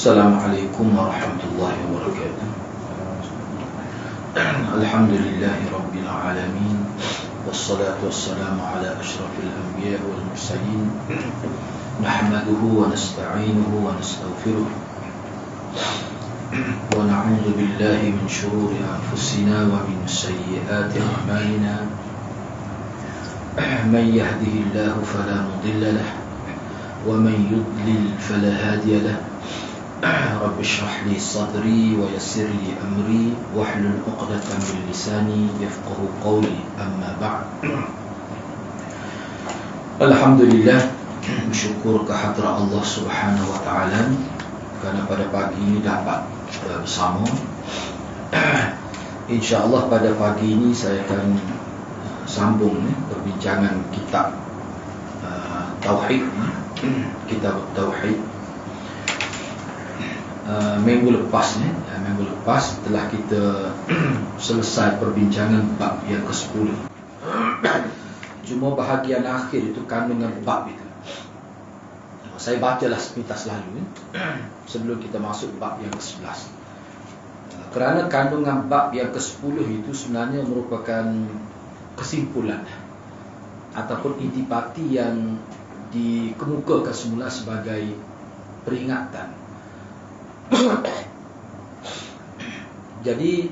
Assalamualaikum warahmatullahi wabarakatuh. Alhamdulillahi rabbil alamin. Wassalatu wassalamu ala asyrafil anbiya wal mursalin. Nahmaduhu wa nasta'inuhu wa nastaghfiruh. Wa na'udzu billahi min shururi anfusina wa min sayyiati a'malina. Man yahdihillahu fala mudilla lahu wa man yudlil fala hadiya lahu. Rabbi shrah li sadri wa yassir li amri wahlul 'uqdatam min lisani yafqahu qawli, amma ba'd. Alhamdulillah, bersyukur ke hadrat Allah Subhanahu wa taala kerana pada pagi ini dapat bersama. Insya-Allah pada pagi ini saya akan sambung perbincangan kitab tauhid, kitab tauhid. Minggu lepas setelah kita selesai perbincangan bab yang ke-10. Cuma bahagian akhir itu kandungan bab itu. Saya bacalah sepintas lalu sebelum kita masuk bab yang ke-11. Kerana kandungan bab yang ke-10 itu sebenarnya merupakan kesimpulan ataupun intipati yang dikemukakan semula sebagai peringatan. Jadi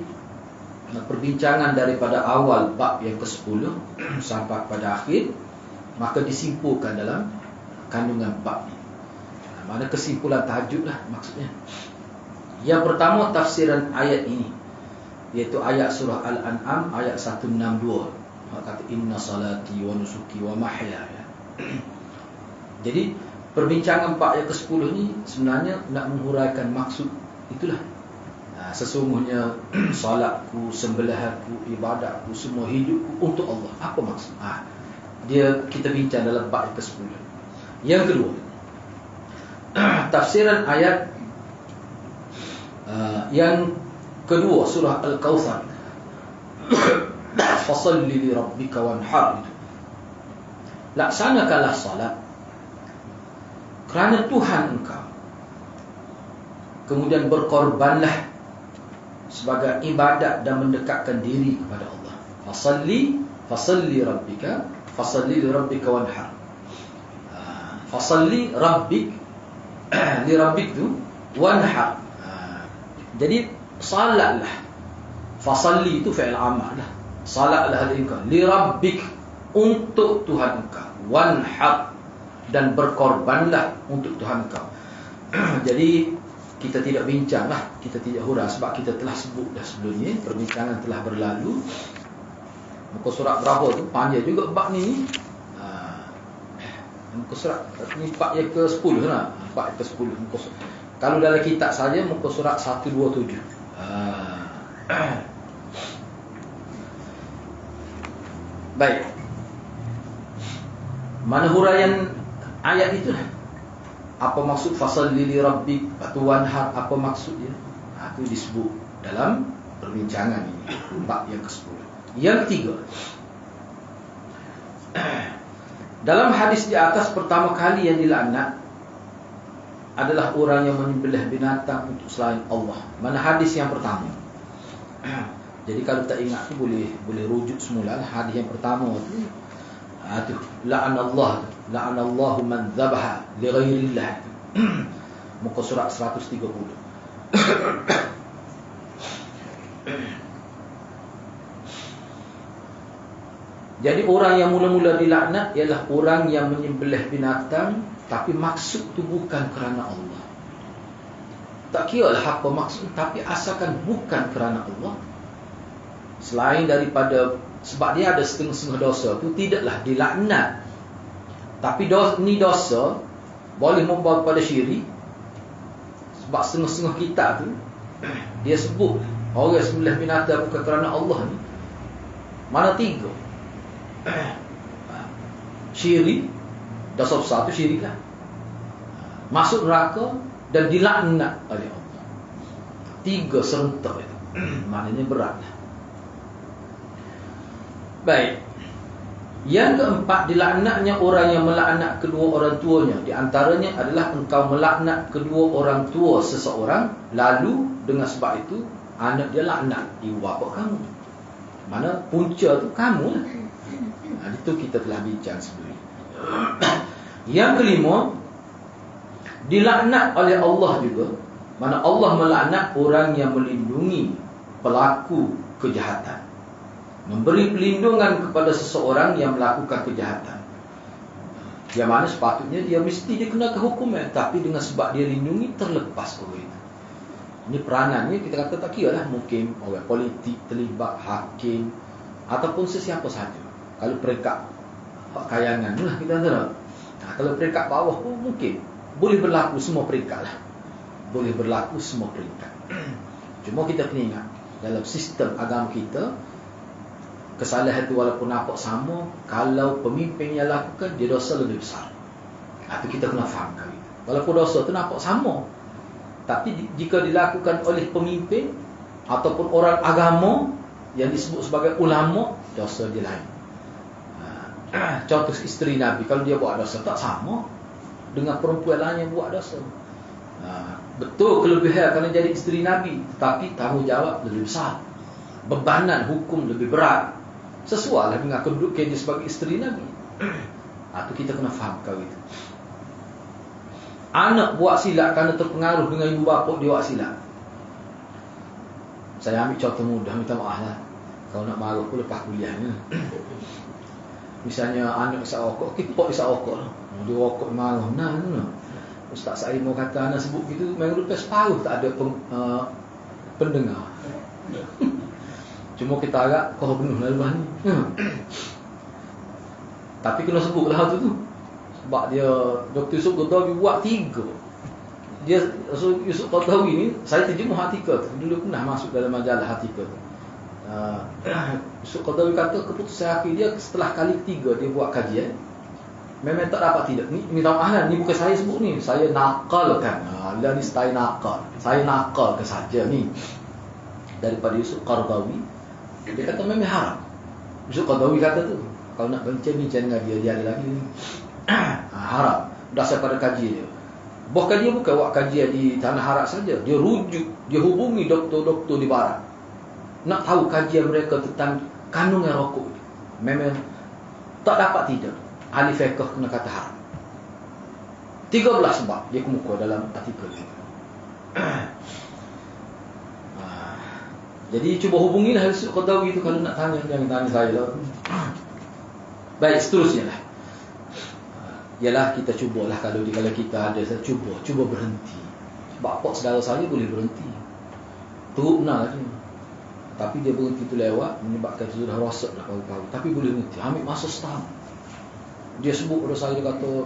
perbincangan daripada awal bab yang ke-10 sampai pada akhir, maka disimpulkan dalam kandungan bab ini. Mana kesimpulan tajuk lah maksudnya. Yang pertama, tafsiran ayat ini, iaitu ayat surah Al-An'am ayat 162. Kata inna salati wa nusuki wa mahyaya. Jadi perbincangan bab yang ke-10 ni sebenarnya nak menghuraikan maksud itulah. Sesungguhnya salatku, sembelihanku, ibadatku, semua hidupku untuk Allah. Apa maksud? Kita bincang dalam bab yang ke-10. Yang kedua, tafsiran ayat yang kedua surah Al-Kautsar. Fasalli li rabbika wanhar. Laksanakanlah salat kerana Tuhan engkau, kemudian berkorbanlah sebagai ibadat dan mendekatkan diri kepada Allah. Fasalli rabbika, fasalli li rabbika wanhar. Fasalli rabbik, li rabbik tu wanhar. Jadi salatlah. Fasalli itu fi'il amal lah. Salatlah engkau li rabbik, untuk Tuhan engkau, wanhar, dan berkorbanlah untuk Tuhan kau. Jadi kita tidak bincanglah, kita tidak hurah sebab kita telah sebut dah sebelumnya, perbincangan telah berlalu. Muka surat berapa tu? Panjang juga bab ni. Muka surat ni bab yang ke-10 lah. Bab yang ke-10 muka surat. Kalau dalam kitab saja muka surat 127. Baik. Mana huraian ayat itu lah. Apa maksud fasalli li rabbik atau wanhar, apa maksudnya? Itu disebut dalam perbincangan ini, bab yang ke-10. Yang ketiga, dalam hadis di atas, pertama kali yang dilaknat adalah orang yang menyembelih binatang untuk selain Allah. Mana hadis yang pertama? Jadi kalau tak ingat tu boleh rujuk semula hadis yang pertama tu. La'anallahu man dhabaha li ghairillah. Muka surat 130. Jadi orang yang mula-mula dilaknat ialah orang yang menyembelih binatang tapi maksud tu bukan kerana Allah. Tak kira lah apa maksud, tapi asalkan bukan kerana Allah, selain daripada sebab dia ada setengah-setengah dosa tu, tidaklah dilaknat. Tapi dosa boleh membawa kepada syirik. Sebab setengah-setengah kitab tu dia sebut orang sembelih binatang bukan kerana Allah ni mana 3. Syirik, dosa besar tu syirik lah, masuk neraka dan dilaknat oleh Allah. 3 serentak itu. Maknanya berat lah. Baik. Yang keempat, dilaknatnya orang yang melaknat kedua orang tuanya. Di antaranya adalah engkau melaknat kedua orang tua seseorang, lalu dengan sebab itu anak dia laknat ibu bapa kamu. Mana punca tu kamu lah. Itu kita telah bincang sebelum. Yang kelima, dilaknat oleh Allah juga. Mana Allah melaknat orang yang melindungi pelaku kejahatan, memberi perlindungan kepada seseorang yang melakukan kejahatan. Yang mana sepatutnya dia mesti dikenakan hukuman, tapi dengan sebab dia lindungi, terlepas orang itu. Ini peranannya kita kata tak kira lah. Mungkin orang politik terlibat, hakim, ataupun sesiapa sahaja. Kalau peringkat kayangan lah kita kata. Kalau peringkat bawah pun mungkin boleh berlaku semua peringkat lah. Boleh berlaku semua peringkat. Cuma kita kena ingat, dalam sistem agama kita, kesalahan itu walaupun nampak sama, kalau pemimpin yang lakukan, dia dosa lebih besar. Itu kita kena fahamkan itu. Walaupun dosa itu nampak sama, tapi jika dilakukan oleh pemimpin ataupun orang agama yang disebut sebagai ulama, dosa dia lain. Contoh isteri Nabi, kalau dia buat dosa, tak sama dengan perempuan lain yang buat dosa. Betul kelebihan kerana jadi isteri Nabi, tetapi tanggungjawab lebih besar, bebanan hukum lebih berat, sesuai lah dengan kedudukan dia sebagai isteri Nabi. Itu kita kena faham kau itu. Anak buat silap kerana terpengaruh dengan ibu bapa dia buat silap. Saya ambil contoh mudah, minta maaf lah kalau nak marah pun lepas kuliah ni. Misalnya anak isap rokok, kita isap rokok lah. Dia rokok marah, nah. Ustaz Said mau kata anak sebut gitu, memang lepas separuh tak ada pendengar. Cuma kita agak kau penuh lah lepas ni. Tapi kena sebut lah tu. Sebab dia Dr. Yusuf Qaradawi buat 3. Dia Yusuf Qaradawi ni, saya terjemah artikel tu. Dulu pernah masuk dalam majalah artikel tu. Yusuf Qaradawi kata keputusan akhir dia setelah kali 3 dia buat kajian, memang tak dapat tidak. Ni minta maaf lah, ni bukan saya sebut ni, saya nakalkan. Dia ni style nakal. Saya nakalkan saja ni daripada Yusuf Qaradawi. Dia kata memang haram. Yusuf Qaradawi kata tu, kalau nak bincang-bincang dengan dia ada lagi ni. Haram berdasar pada kajian dia. Bahkan dia bukan buat kajian di tanah Arab saja, dia rujuk, dia hubungi doktor-doktor di barat, nak tahu kajian mereka tentang kandungan rokok itu. Memang tak dapat tidak ahli fiqh kena kata haram. 13 sebab dia kemuka dalam artikel ini. Jadi cuba hubungilah Yusuf Qaradawi itu kalau nak tanya, jangan tanya saya lah. Baik, seterusnya lah. Ialah kita cubalah kalau kita ada, saya cuba berhenti. Sebab apa saudara saya boleh berhenti, teruk benar dia. Tapi dia berhenti tu lewat, menyebabkan sudah rosak dah paru-paru. Tapi boleh berhenti, ambil masa setahun. Dia sebut pada saya, dia kata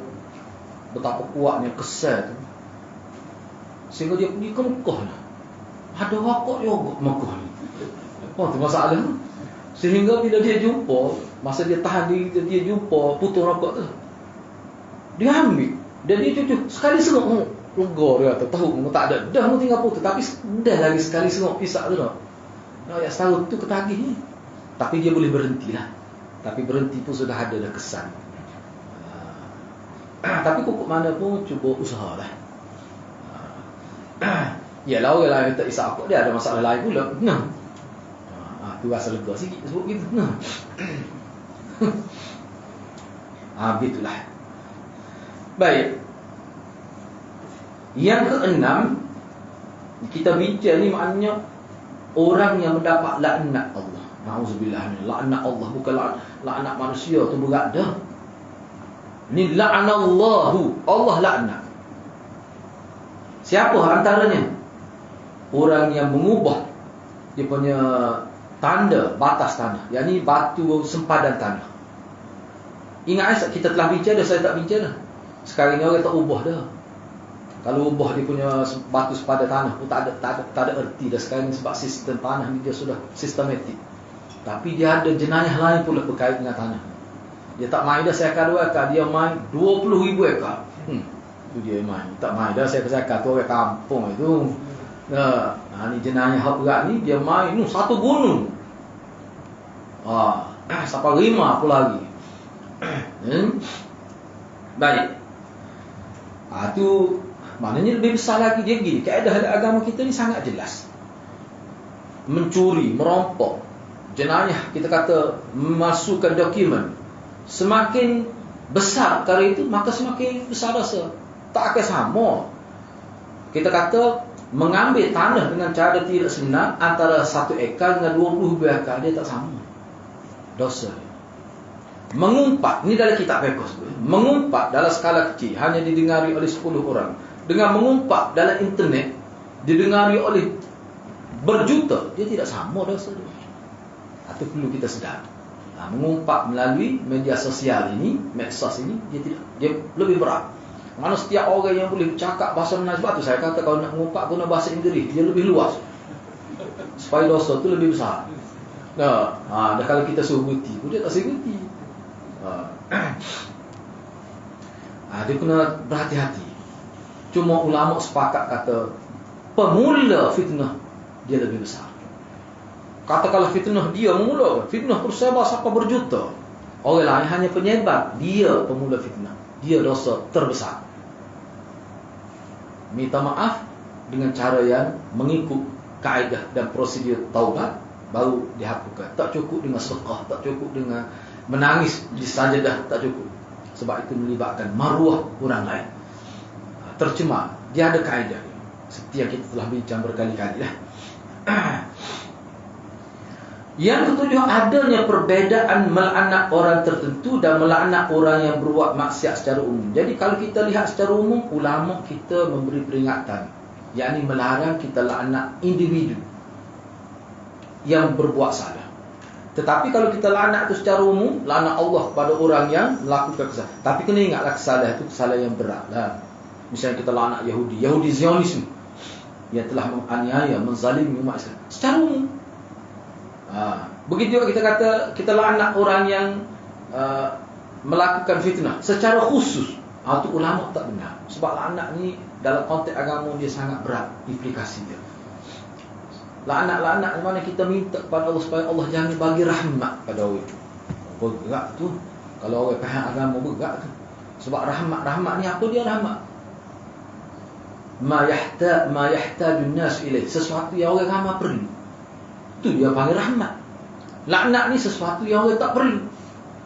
betapa kuatnya kesal tu, sehingga dia pergi ke Mekah lah. Ada rokok juga Mekah ni. Tu masalah tu. Sehingga bila dia jumpa, masa dia tahan diri, dia jumpa putus rokok tu, dia ambil dan dia cucuk sekali serok, lega dia kata, tahu tak ada dah mau tinggal putus, tapi dah lagi sekali serok pisah tu dah. Ya setahun tu ketagih ni. Tapi dia boleh berhenti lah. Tapi berhenti pun sudah ada dah kesan. Tapi pokok mana pun cuba usahalah. Yalah orang lain kata isap rokok, dia ada masalah lain pula. Tu rasa lega sikit sebut gitu. Begitulah. Baik. Yang keenam, kita bincang ni maknanya orang yang mendapat laknat Allah. Nauzubillah min laknat Allah, bukan laknat manusia tu berat dah. Ni la'anallahu, Allah laknat. Siapa antaranya? Orang yang mengubah dia punya tanda batas tanah, yakni batu sempadan tanah. Ingat kita telah bincang dah, saya tak bincang dah. Sekarang ni orang tak ubah dah. Kalau ubah dia punya batu sepadan tanah pun tak ada erti dah sekarang ni, sebab sistem tanah ni dia sudah sistematik. Tapi dia ada jenayah lain pula berkait dengan tanah. Dia tak main dah seekar 2 ekar, dia main 20,000 ekar. Itu dia main. Tak main dah seekar tu orang kampung itu. Ni jenayah berat ni dia main satu gunung. Sampai 5 pula lagi. Baik. Itu maknanya lebih besar lagi. Dia gini, kaedah agama kita ni sangat jelas. Mencuri, merompok, jenayah, kita kata memasukkan dokumen, semakin besar perkara itu, maka semakin besar dosa. Tak akan sama. Kita kata mengambil tanah dengan cara tidak sebenar, antara 1 ekar dengan 20 ekar, dia tak sama dosa. Mengumpat, ni dalam kitab fiqh, mengumpat dalam skala kecil hanya didengari oleh 10 orang, dengan mengumpat dalam internet didengari oleh berjuta, dia tidak sama dosa dia. Itu perlu kita sedar. Mengumpat melalui media sosial ini, medsos ini, dia lebih berat. Mana setiap orang yang boleh cakap bahasa Melayu, sebab tu saya kata kalau nak mengumpat guna bahasa Inggeris, dia lebih luas, supaya dosa tu lebih besar. Dah kalau kita suruh berhenti, dia tak suruh berhenti. Dia kena berhati-hati. Cuma ulama sepakat kata pemula fitnah dia lebih besar. Katakanlah fitnah dia memula, fitnah tersebar sampai berjuta. Orang lain hanya penyebar, dia pemula fitnah, dia dosa terbesar. Minta maaf dengan cara yang mengikut kaedah dan prosedur taubat, baru dihapuskan. Tak cukup dengan sedekah, tak cukup dengan menangis di sajadah, tak cukup. Sebab itu melibatkan maruah orang lain. Tercemar, dia ada kaedah. Seperti yang kita telah bincang berkali-kali lah. Yang ketujuh, adanya perbezaan melaknat orang tertentu dan melaknat orang yang berbuat maksiat secara umum. Jadi kalau kita lihat secara umum, ulama kita memberi peringatan, yakni melarang kita laknat individu yang berbuat salah. Tetapi kalau kita laknat itu secara umum, laknat Allah kepada orang yang melakukan kesalahan. Tapi kena ingatlah, kesalahan itu kesalahan yang berat lah. Misalnya kita laknat Yahudi Zionisme yang telah menganiaya, menzalimi umat Islam secara umum. Begitu juga kita kata kita laknat orang yang melakukan fitnah secara khusus. Itu ulama tak benar. Sebab laknat ni dalam konteks agama dia sangat berat implikasi dia. Laknat-laknat mana kita minta kepada Allah supaya Allah jangan bagi rahmat pada orang itu. Berat tu. Kalau orang faham agama, berat tu. Sebab rahmat ni apa dia rahmat? Ma yahtajun nas ilaih, sesuatu yang orang ramai perlu. Itu dia panggil rahmat. Laknat ni sesuatu yang orang tak perlu,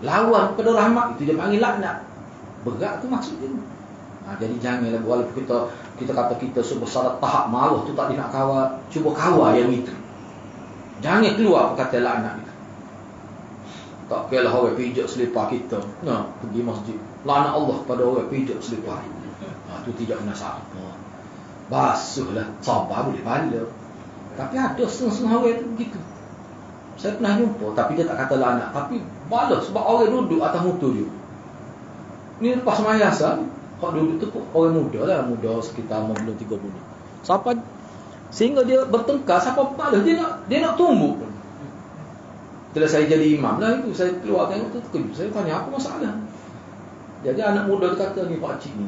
lawan pada rahmat, itu dia panggil laknat. Berat tu maksudnya. Jadi janganlah, walaupun kita kata kita sebesar tahap maruah tu tak nak kawal, cuba kawal yang itu. Jangan keluar perkataan laknat itu. Tak kira orang pijak selipar kita, pergi masjid, laknat Allah pada orang pijak selipar. Itu tidak menasab. Basuhlah, sabar boleh pahala. Tapi ada setengah-setengah orang itu begitu. Saya pernah jumpa, tapi dia tak kata laknat, tapi balas sebab orang duduk atas motor dia. Ni lepas semayasa, kalau duduk tu orang muda lah, muda sekitar 50 30. Siapa sehingga dia bertengkar, siapa balas dia nak tumbuk. Setelah saya jadi imam lah itu, saya keluar tengok tu terkejut. Saya tanya apa masalah. Jadi anak muda dia kata, ni pak cik ni,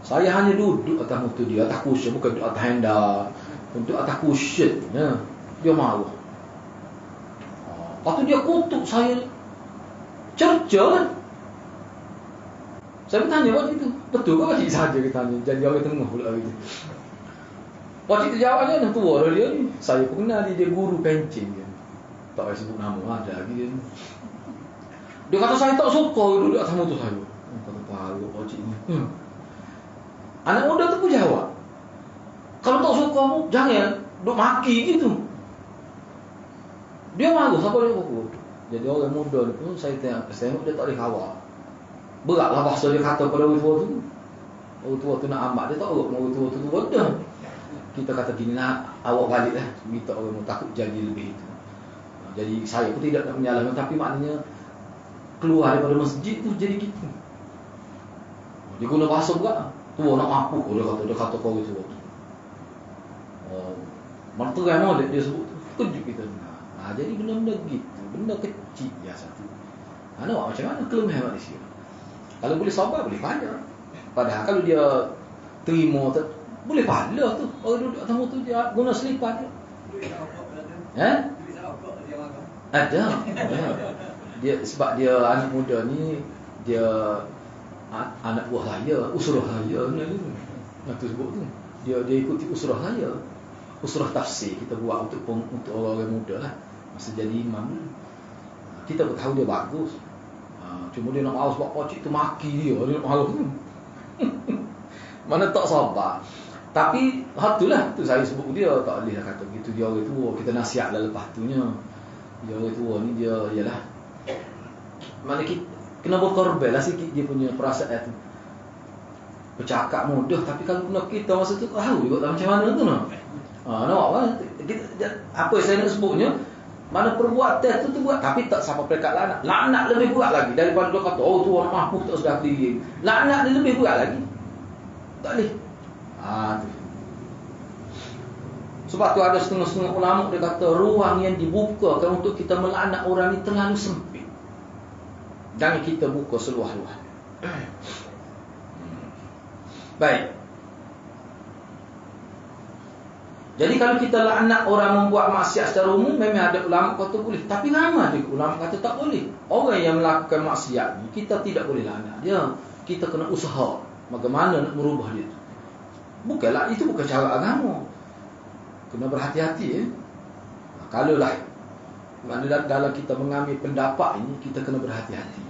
saya hanya duduk atas motor dia, atas cushion, bukan duduk atas handal. Untuk atas cushion, dia marah. Lepas tu dia kutuk saya, cerca kan. Saya bertanya waktu itu, betul ke pakcik saja kita tanya, jadi orang tengah pula gitu. Pakcik tu jawabnya, dah tua dah dia ni. Saya pun kenal dia guru pencing kan. Tak payah sebut nama, ada lagi dia ni. Dia kata saya tak suka duduk atas motor saya. Kata parut pakcik ni. Anak muda tu pun jawab, kalau tak suka mu, jangan duk maki gitu. Dia marah, siapa dia pukul. Jadi orang muda ni pun saya tengok dia tak boleh kawal. Beratlah bahasa dia kata pada orang tua tu. Orang tua tu nak amat, dia tak urut orang tua tu bodoh. Kita kata gini nak awak balik lah, minta orang takut jadi lebih itu. Jadi saya pun tidak nak menyalahkan, tapi maknanya keluar daripada masjid tu jadi gitu. Dia guna bahasa berat. Tua nak mapuk, dia kata kau itu. Merterai molek dia sebut tu. Kejut kita. Jadi benda-benda gitu, benda kecil biasa tu. Nak buat macam mana kelemahan manusia? Kalau boleh sabar, boleh pahala. Padahal kalau dia terima, boleh pahala tu. Orang duduk atas motor dia guna selipar dia. Ada. dia sebab dia anak muda ni, dia anak buah saya, usrah saya ni nak tu sebut tu. Dia ikuti usrah saya. Usrah tafsir kita buat untuk orang-orang muda lah. Masa jadi imam ni. Kita pun tahu dia bagus. Cuma dia nak mahu sebab pocik tu maki dia nak mahu tu. Mana tak sabar. Tapi hatulah tu saya sebut dia tak boleh lah kata begitu, dia orang tua. Kita nasihat lah lepas tu nya. Dia orang tua ni dia ialah mana kita kena berkorban lah sikit dia punya perasaan tu. Bercakap mudah tapi kalau kena kita masa tu tahu juga macam mana tu nak. Nampak kan? Apa saya nak sebutnya, mana perbuatan tu buat tapi tak sampai peringkat laknat. Laknat lebih berat lagi daripada dia kata oh tu orang mampu tak sudah diri. Laknat dia lebih berat lagi. Tak boleh. Tu. Sebab tu ada setengah-setengah ulama dia kata ruang yang dibukakan untuk kita melaknat orang ni terlalu sempit. Jangan kita buka seluas-luas. Baik. Jadi kalau kita laknat orang membuat maksiat secara umum, memang ada ulama kata boleh. Tapi ramai juga ulama kata tak boleh. Orang yang melakukan maksiat ni, kita tidak boleh laknat dia. Kita kena usaha bagaimana nak merubah dia. Bukanlah, itu bukan cara agama. Kena berhati-hati. Kalau lah dalam kita mengambil pendapat ini, kita kena berhati-hati.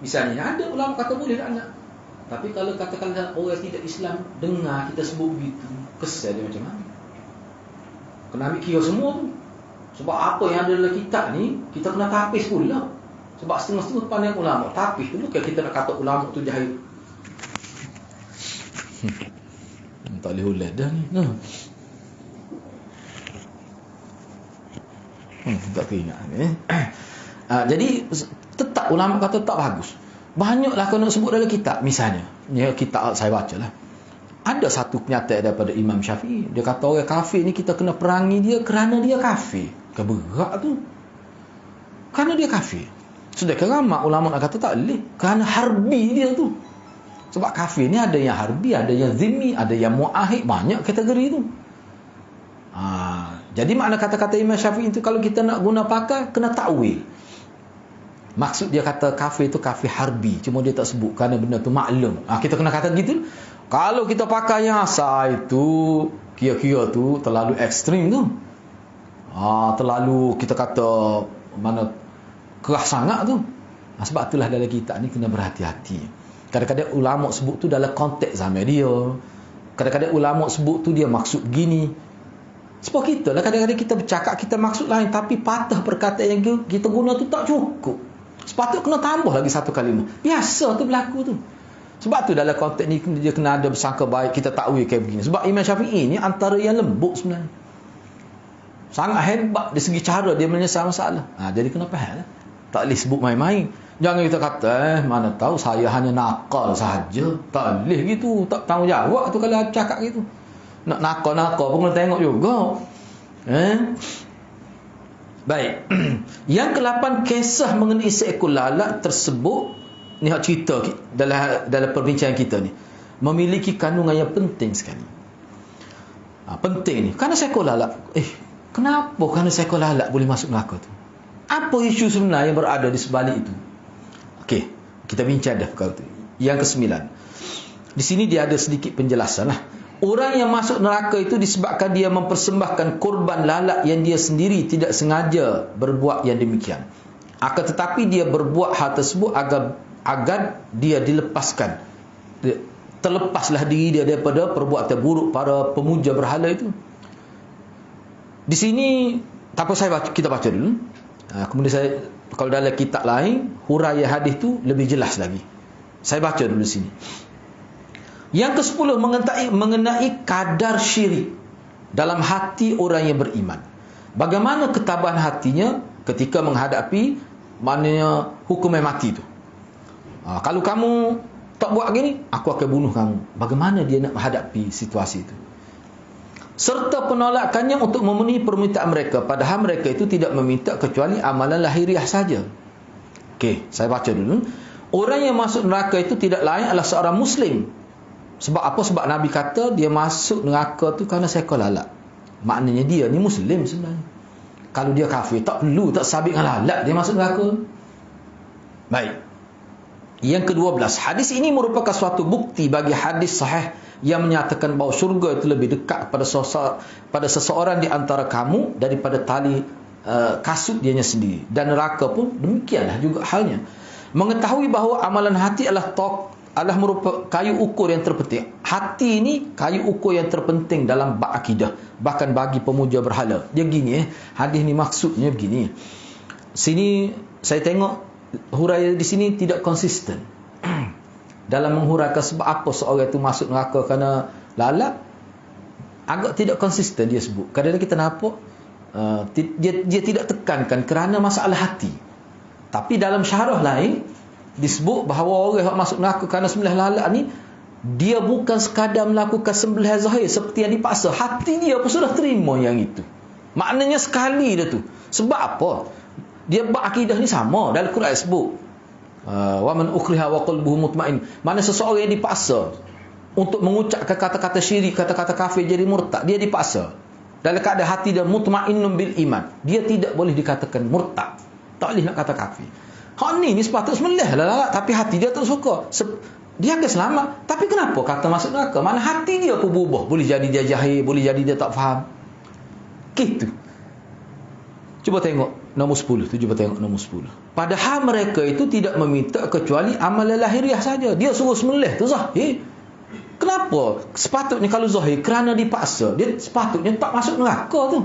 Misalnya, ada ulama kata boleh laknat. Tapi kalau katakanlah orang tidak Islam dengar kita sebut begitu, kesal dia macam mana? Kena ambil kira semua tu. Sebab apa yang ada dalam kitab ni, kita kena tapis pula. Sebab setengah-setengah pandang ulama, tapis tu bukan kita nak kata ulama tu jahil. Tak boleh ulat dah ni. Tak teringat ni. Jadi tetap ulama kata tak bagus. Banyaklah kau nak sebut dalam kitab. Misalnya, ya, kitab saya baca lah. Ada satu kenyataan daripada Imam Syafi'i. Dia kata orang kafir ni kita kena perangi dia kerana dia kafir. Keberat tu. Kerana dia kafir. Sedangkan ramai ulama nak kata tak boleh. Kerana harbi dia tu. Sebab kafir ni ada yang harbi, ada yang zimmi, ada yang mu'ahid. Banyak kategori tu. Jadi makna kata-kata Imam Syafi'i itu kalau kita nak guna pakai, kena takwil. Maksud dia kata kafir itu kafir harbi. Cuma dia tak sebut kerana benda tu maklum. Kita kena kata gitu. Kalau kita pakai yang asal itu, kira-kira tu terlalu ekstrim tu. Terlalu kita kata mana keras sangat tu. Sebab itulah dalam kitab ni kena berhati-hati. Kadang-kadang ulama sebut tu dalam konteks zaman dia. Kadang-kadang ulama sebut tu dia maksud gini. Sebab kita lah kadang-kadang kita bercakap kita maksud lain, tapi patah perkataan yang kita guna tu tak cukup. Sepatutnya kena tambah lagi satu kalimah. Biasa tu berlaku tu. Sebab tu dalam konteks ni dia kena ada bersangka baik, kita takwil kayak begini. Sebab Imam Syafi'i ni antara yang lembut sebenarnya. Sangat hebat dari segi cara dia menyelesaikan masalah. Jadi kena faham lah. Tak boleh sebut main-main. Jangan kita kata mana tahu saya hanya nakal sahaja. Tak boleh gitu. Tak tanggungjawab tu kalau cakap gitu. Nak nakal-nakal pun kena tengok juga. Baik. Yang ke-8, kisah mengenai seekor lalat tersebut ni hak cerita dalam perbincangan kita ni memiliki kandungan yang penting sekali. Penting ni kerana seekor lalat. Kenapa kerana seekor lalat boleh masuk neraka tu? Apa isu sebenar yang berada di sebalik itu? Okey, kita bincang dah perkara tu. Yang ke-9. Di sini dia ada sedikit penjelasan lah. Orang yang masuk neraka itu disebabkan dia mempersembahkan korban lalat yang dia sendiri tidak sengaja berbuat yang demikian. Akan tetapi dia berbuat hal tersebut agar dia dilepaskan. Terlepaslah diri dia daripada perbuatan buruk para pemuja berhala itu. Di sini tak apa kita baca dulu. Kemudian saya kalau dalam kitab lain huraian hadis tu lebih jelas lagi. Saya baca dulu sini. Yang ke-10 mengenai kadar syirik dalam hati orang yang beriman. Bagaimana ketabahan hatinya ketika menghadapi maknanya hukuman mati itu. Kalau kamu tak buat gini, aku akan bunuh kamu. Bagaimana dia nak menghadapi situasi itu? Serta penolakannya untuk memenuhi permintaan mereka, padahal mereka itu tidak meminta kecuali amalan lahiriah saja. Okey, saya baca dulu. Orang yang masuk neraka itu tidak lain adalah seorang Muslim. Sebab apa? Sebab Nabi kata dia masuk neraka tu kerana seekor lalat. Maknanya dia ni Muslim sebenarnya. Kalau dia kafir, tak perlu, tak sabit dengan lalat dia masuk neraka. Baik. Yang ke-12, hadis ini merupakan suatu bukti bagi hadis sahih yang menyatakan bahawa syurga itu lebih dekat pada seseorang di antara kamu daripada tali kasut dianya sendiri, dan neraka pun demikianlah juga halnya. Mengetahui bahawa amalan hati adalah merupakan kayu ukur yang terpenting. Hati ini kayu ukur yang terpenting dalam bab akidah, bahkan bagi pemuja berhala. Dia gini, hadis ni maksudnya begini. Sini saya tengok huraian di sini tidak konsisten dalam menghuraikan sebab apa seorang itu masuk neraka kerana lalap. Agak tidak konsisten dia sebut. Kadang-kadang kita nampak dia tidak tekankan kerana masalah hati. Tapi dalam syarah lain disebut bahawa orang yang masuk neraka kerana sembelih lalap ni, dia bukan sekadar melakukan sembelih zahir seperti yang dipaksa, hati dia pun sudah terima yang itu. Maknanya sekali dah tu. Sebab apa? Dia berakidah ni sama. Dalam Quran sebut wa man ukriha wa qalbuhu mutmain. Mana seseorang yang dipaksa untuk mengucapkan kata-kata syirik, kata-kata kafir, jadi murtad, dia dipaksa dalam keadaan hati dia mutmainnun bil iman, dia tidak boleh dikatakan murtad, tak boleh nak kata kafir. Hak ni sepatutnya sembelih lah, tapi hati dia tak suka. Dia akan selamat, tapi kenapa kata masuk neraka? Mana hati dia pun berubah. Boleh jadi dia jahil, boleh jadi dia tak faham. Gitu. Cuba tengok nombor 10 tu, cuba tengok nombor 10. Padahal mereka itu tidak meminta kecuali amalan lahiriah saja. Dia suruh sembelih tu zahir. Kenapa? Sepatutnya kalau zahir kerana dipaksa, dia sepatutnya tak masuk neraka tu.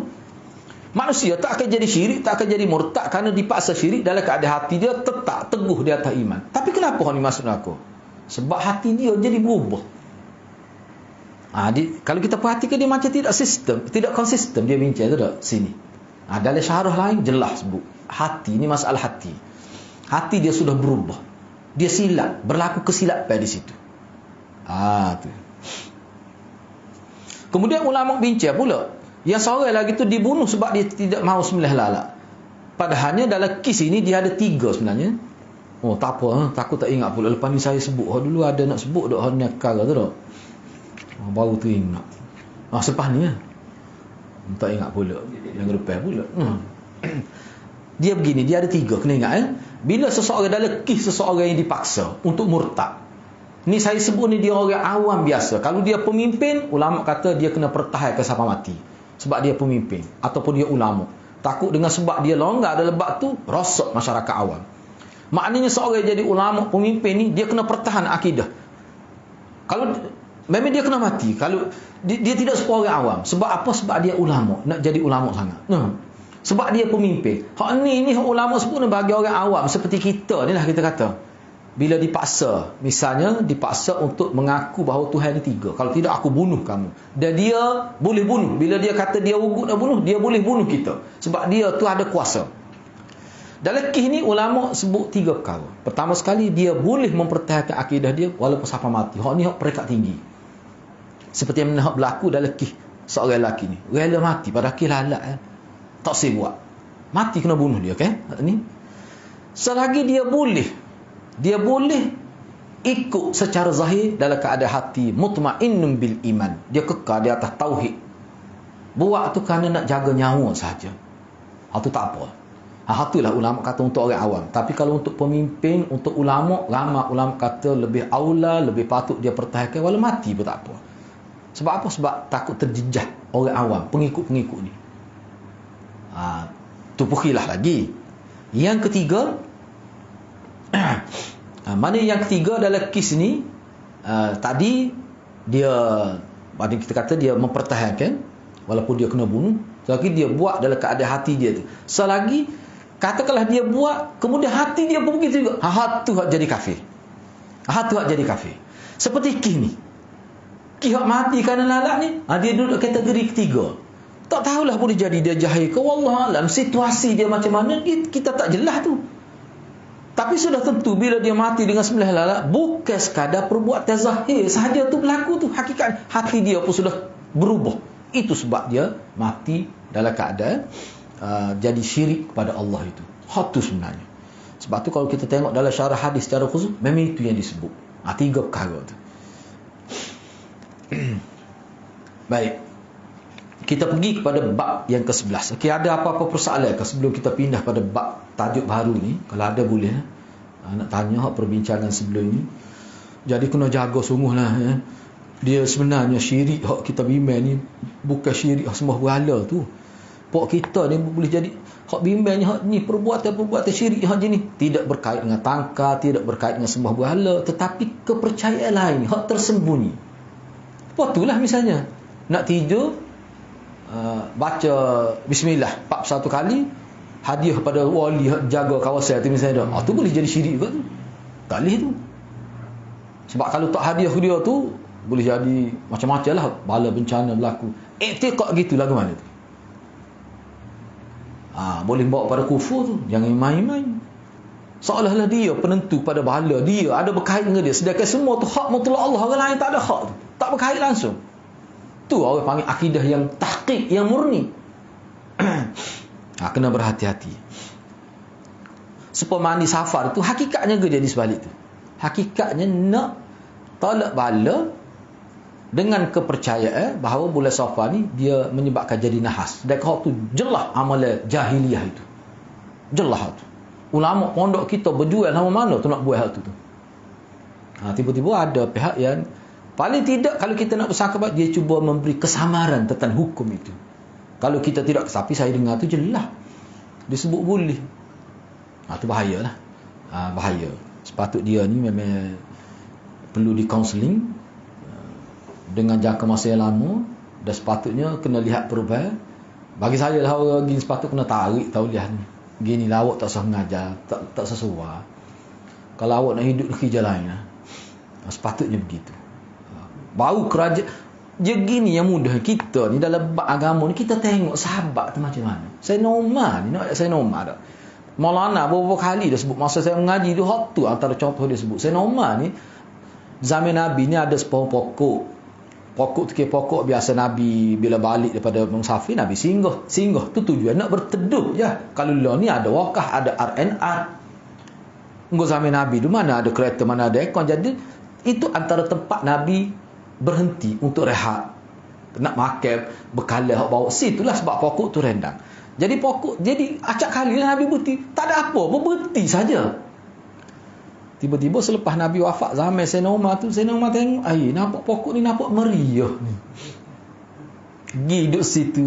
Manusia tak akan jadi syirik, tak akan jadi murtad kerana dipaksa syirik dalam keadaan hati dia tetap teguh di atas iman. Tapi kenapa orang ni masuk neraka? Sebab hati dia jadi berubah. Kalau kita perhatikan dia macam tidak konsisten dia bincang tu tak sini. Dalam syarah lain jelas sebut hati ni masalah hati. Hati dia sudah berubah. Dia silap, berlaku kesilapan di situ. Tu. Kemudian ulama bincang pula, yang seorang lagi tu dibunuh sebab dia tidak mahu sembelih lalap. Padahalnya dalam kes ini dia ada 3 sebenarnya. Oh tak apa, takut tak ingat pula. Lepas ni saya sebut, dulu ada nak sebut dak hanya perkara tu dak. Baru tu ingat. Selepas ni tak ingat pula. Yang depan pula. Dia begini, dia ada 3, kena ingat Bila seseorang dalam kes seseorang yang dipaksa untuk murtad. Ni saya sebut ni dia orang awam biasa. Kalau dia pemimpin, ulama kata dia kena pertahankan sampai mati. Sebab dia pemimpin ataupun dia ulama. Takut dengan sebab dia longgar dalam bab tu, rosak masyarakat awam. Maknanya seorang yang jadi ulama, pemimpin ni, dia kena pertahan akidah. Kalau memang dia kena mati. Kalau dia tidak seperti orang awam. Sebab apa? Sebab dia ulama. Nak jadi ulama sangat. Sebab dia pemimpin. Hak ni hak ulama sebut bagi orang awam seperti kita ni lah kita kata. Bila dipaksa, misalnya dipaksa untuk mengaku bahawa Tuhan ni 3. Kalau tidak aku bunuh kamu. Dan dia boleh bunuh. Bila dia kata dia ugut nak bunuh, dia boleh bunuh kita. Sebab dia tu ada kuasa. Dalam kisah ni ulama sebut 3 perkara. Pertama sekali, dia boleh mempertahankan akidah dia walaupun sampai mati. Hak ni hak peringkat tinggi. Seperti yang berlaku dalam kisah seorang lelaki ni. Rela mati pada kisah lalak. Tak boleh buat. Mati kena bunuh dia, okay? Ni. Selagi dia boleh ikut secara zahir dalam keadaan hati mutmainnun bil iman. Dia kekal di atas tauhid. Buat tu kerana nak jaga nyawa saja. Itu tak apa. Itulah ulama kata untuk orang awam. Tapi kalau untuk pemimpin, untuk ulama, ramai ulama kata lebih aula, lebih patut dia pertahankan walau mati pun tak apa. Sebab apa? Sebab takut terjejah orang awam, pengikut-pengikut ni. Tu pun khilaf lagi. Yang ketiga, mana yang ketiga dalam kes ni, tadi dia, kita kata dia mempertahankan walaupun dia kena bunuh, selagi dia buat dalam keadaan hati dia tu. Selagi katakanlah dia buat kemudian hati dia pun begitu juga, tu hak jadi kafir. Tu hak jadi kafir. Seperti kes ni, kes hak mati kerana lalak ni, dia duduk kategori ketiga. Tak tahulah boleh jadi dia jahil ke, wallahualam situasi dia macam mana kita tak jelas tu. Tapi sudah tentu bila dia mati dengan sembelih lalak, bukan sekadar perbuatan zahir sahaja tu berlaku tu, hakikat hati dia pun sudah berubah. Itu sebab dia mati dalam keadaan jadi syirik kepada Allah itu. Hak tu sebenarnya. Sebab tu kalau kita tengok dalam syarah hadis secara khusus, memang itu yang disebut. 3 perkara tu. Baik. Kita pergi kepada bab yang ke-11. Okey, ada apa-apa persoalan ke sebelum kita pindah pada bab tajuk baru ni? Kalau ada boleh. Nak tanya hak perbincangan sebelum ni. Jadi kena jaga sungguhlah ya. Dia sebenarnya syirik hak kita bimbang ni bukan syirik hak sembah berhala tu. Pok kita ni boleh jadi hak bimbangnya hak ni perbuatan syirik hak jenis tidak berkait dengan tangkar, tidak berkait dengan sembah berhala, tetapi kepercayaan lain hak tersembunyi. Apa itulah misalnya nak tidur baca bismillah 41 kali, hadiah pada wali jaga kawasan tu misalnya dah. Tu boleh jadi syirik juga tu. Tak boleh tu. Sebab kalau tak hadiah dia tu boleh jadi macam-macam lah bala bencana berlaku. Iktiqad gitu lah ke mana tu. Boleh bawa pada kufur tu. Jangan main-main. Seolah-olah dia penentu pada bala. Dia ada berkait dengan dia. Sedangkan semua tu hak mutlak Allah. Orang lain tak ada hak tu. Tak berkait langsung. Tu orang panggil akidah yang tahqiq, yang murni. Kena berhati-hati. Sepemandi safar tu hakikatnya ke jadi sebalik tu. Hakikatnya nak tolak bala dengan kepercayaan bahawa bulan Safar ni dia menyebabkan jadi nahas. Dan hak tu jelas amalan jahiliah itu. Jelas tu. Ulama pondok kita berjual sama mana tu nak buat hal tu. Tiba-tiba ada pihak yang paling tidak kalau kita nak bersangka dia cuba memberi kesamaran tentang hukum itu. Kalau kita tidak, tapi saya dengar tu jelas disebut boleh. Tu bahayalah. Bahaya. Sepatut dia ni memang perlu di counselling dengan jangka masa yang lama, dan sepatutnya kena lihat perubahan. Bagi saya lah orang gini sepatut kena tarik tauliah ni. Gini lah awak tak usah mengajar, tak sesuai. Kalau awak nak hidup di jalan lain, sepatutnya begitu. Baru kerajaan je gini yang mudah. Kita ni dalam bab agama ni kita tengok sahabat tu macam mana. Saya normal ni, nak saya normal tak. Maulana beberapa kali dah sebut masa saya mengaji tu, hak tu antara contoh dia sebut. Saya normal ni zaman Nabi ni ada sebuah pokok. Pokok tu kira pokok biasa Nabi bila balik daripada musafir, Nabi singgah tu tujuan nak berteduh je. Kalau lah ni ada wakah, ada RNR. Engkau zaman Nabi tu mana ada kereta, mana ada aircon. Jadi itu antara tempat Nabi berhenti untuk rehat, nak makan, bekalan hak bawa. Situlah sebab pokok tu rendang. Jadi pokok, jadi acak kali lah Nabi berhenti. Tak ada apa, berhenti saja. Tiba-tiba selepas Nabi wafat zaman Sayyidina Umar tu, Sayyidina Umar tengok, nampak pokok ni nampak meriah ni. Pergi duduk situ.